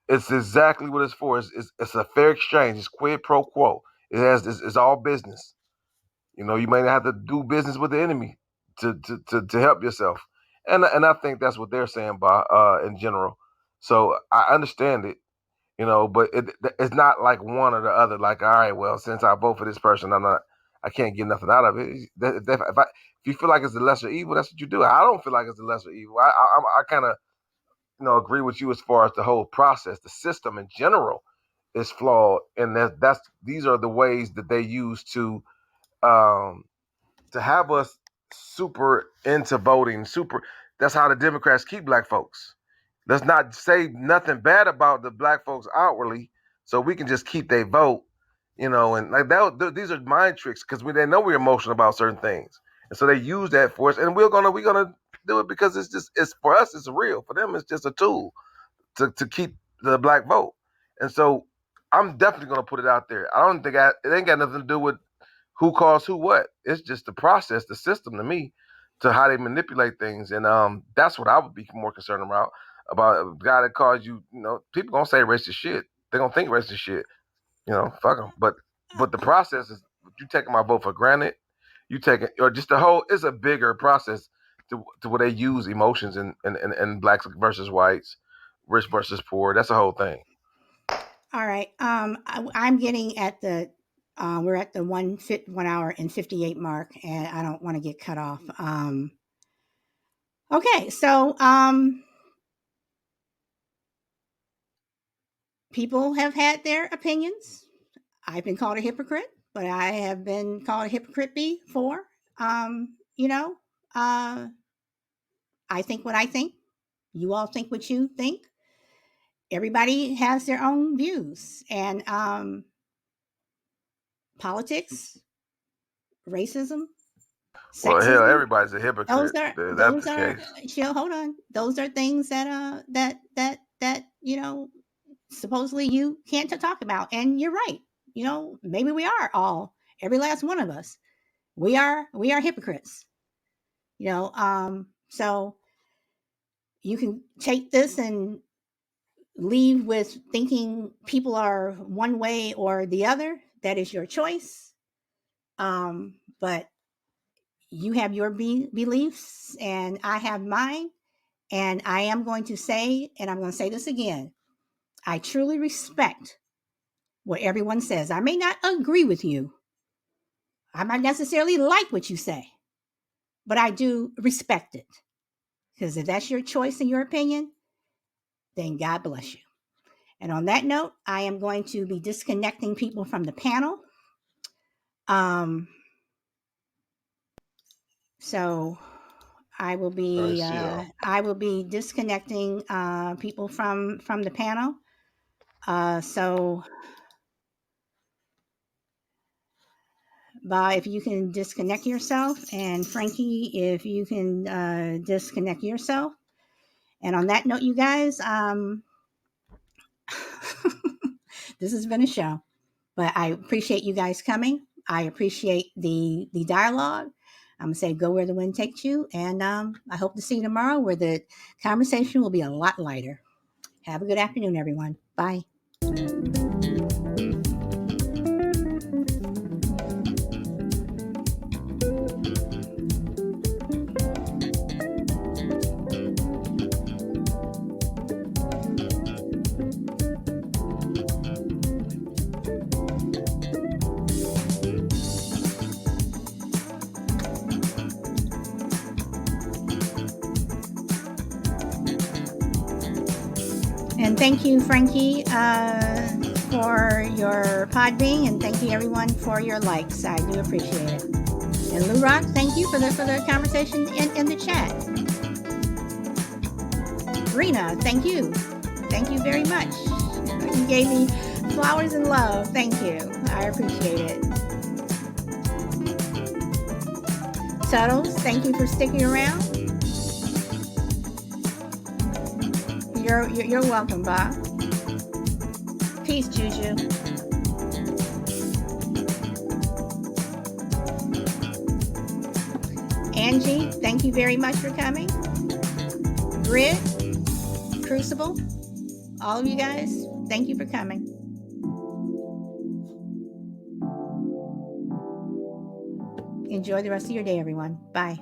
It's exactly what it's for. It's a fair exchange. It's quid pro quo. It's all business. You may not have to do business with the enemy to help yourself. And I think that's what they're saying in general. So I understand it. But it's not like one or the other. Like, all right, well, since I vote for this person, I can't get nothing out of it. If you feel like it's the lesser evil, that's what you do. I don't feel like it's the lesser evil. I kind of agree with you as far as the whole process. The system in general is flawed, and these are the ways that they use um, to have us super into voting. That's how the Democrats keep black folks. Let's not say nothing bad about the black folks outwardly, so we can just keep their vote, and like that. These are mind tricks because they know we're emotional about certain things, and so they use that for us. And we're gonna do it because it's for us. It's real. For them, it's just a tool to keep the black vote. And so I'm definitely gonna put it out there. I don't think it ain't got nothing to do with who calls who what. It's just the process, the system to me, to how they manipulate things. And that's what I would be more concerned about a guy that calls you, people gonna say racist shit. They're gonna think racist shit. Fuck them. But the process is you taking my vote for granted. You take it, or just the whole. It's a bigger process to where they use emotions and blacks versus whites, rich versus poor. That's the whole thing. All right. I'm getting at the. We're at the 1 hour and 58 mark, and I don't want to get cut off. Okay, so people have had their opinions. I've been called a hypocrite, but I have been called a hypocrite before. I think what I think. You all think what you think. Everybody has their own views, and politics, racism, Well, hell, sexism. everybody's a hypocrite. That's the case. Chill, hold on. Those are things that supposedly you can't talk about, and you're right. Maybe we are every last one of us. We are hypocrites. So you can take this and leave with thinking people are one way or the other. That is your choice. But you have your beliefs, and I have mine. And I am going to say, and I'm going to say this again, I truly respect what everyone says. I may not agree with you. I might necessarily like what you say, but I do respect it. Because if that's your choice and your opinion, then God bless you. And on that note, I am going to be disconnecting people from the panel. So I will be disconnecting people from the panel. So Bob, if you can disconnect yourself, and Frankie, if you can disconnect yourself. And on that note, you guys, this has been a show, but I appreciate you guys coming. I appreciate the dialogue. I'm gonna say go where the wind takes you, and I hope to see you tomorrow where the conversation will be a lot lighter. Have a good afternoon, everyone. Bye. And thank you, Frankie, for your Podbean, and thank you everyone for your likes. I do appreciate it. And Lou Rock, thank you for the conversation in the chat. Rena, thank you. Thank you very much. You gave me flowers and love. Thank you. I appreciate it. Tuttles, thank you for sticking around. You're welcome, Bob. Peace, Juju. Angie, thank you very much for coming. Grid, Crucible, all of you guys, thank you for coming. Enjoy the rest of your day, everyone. Bye.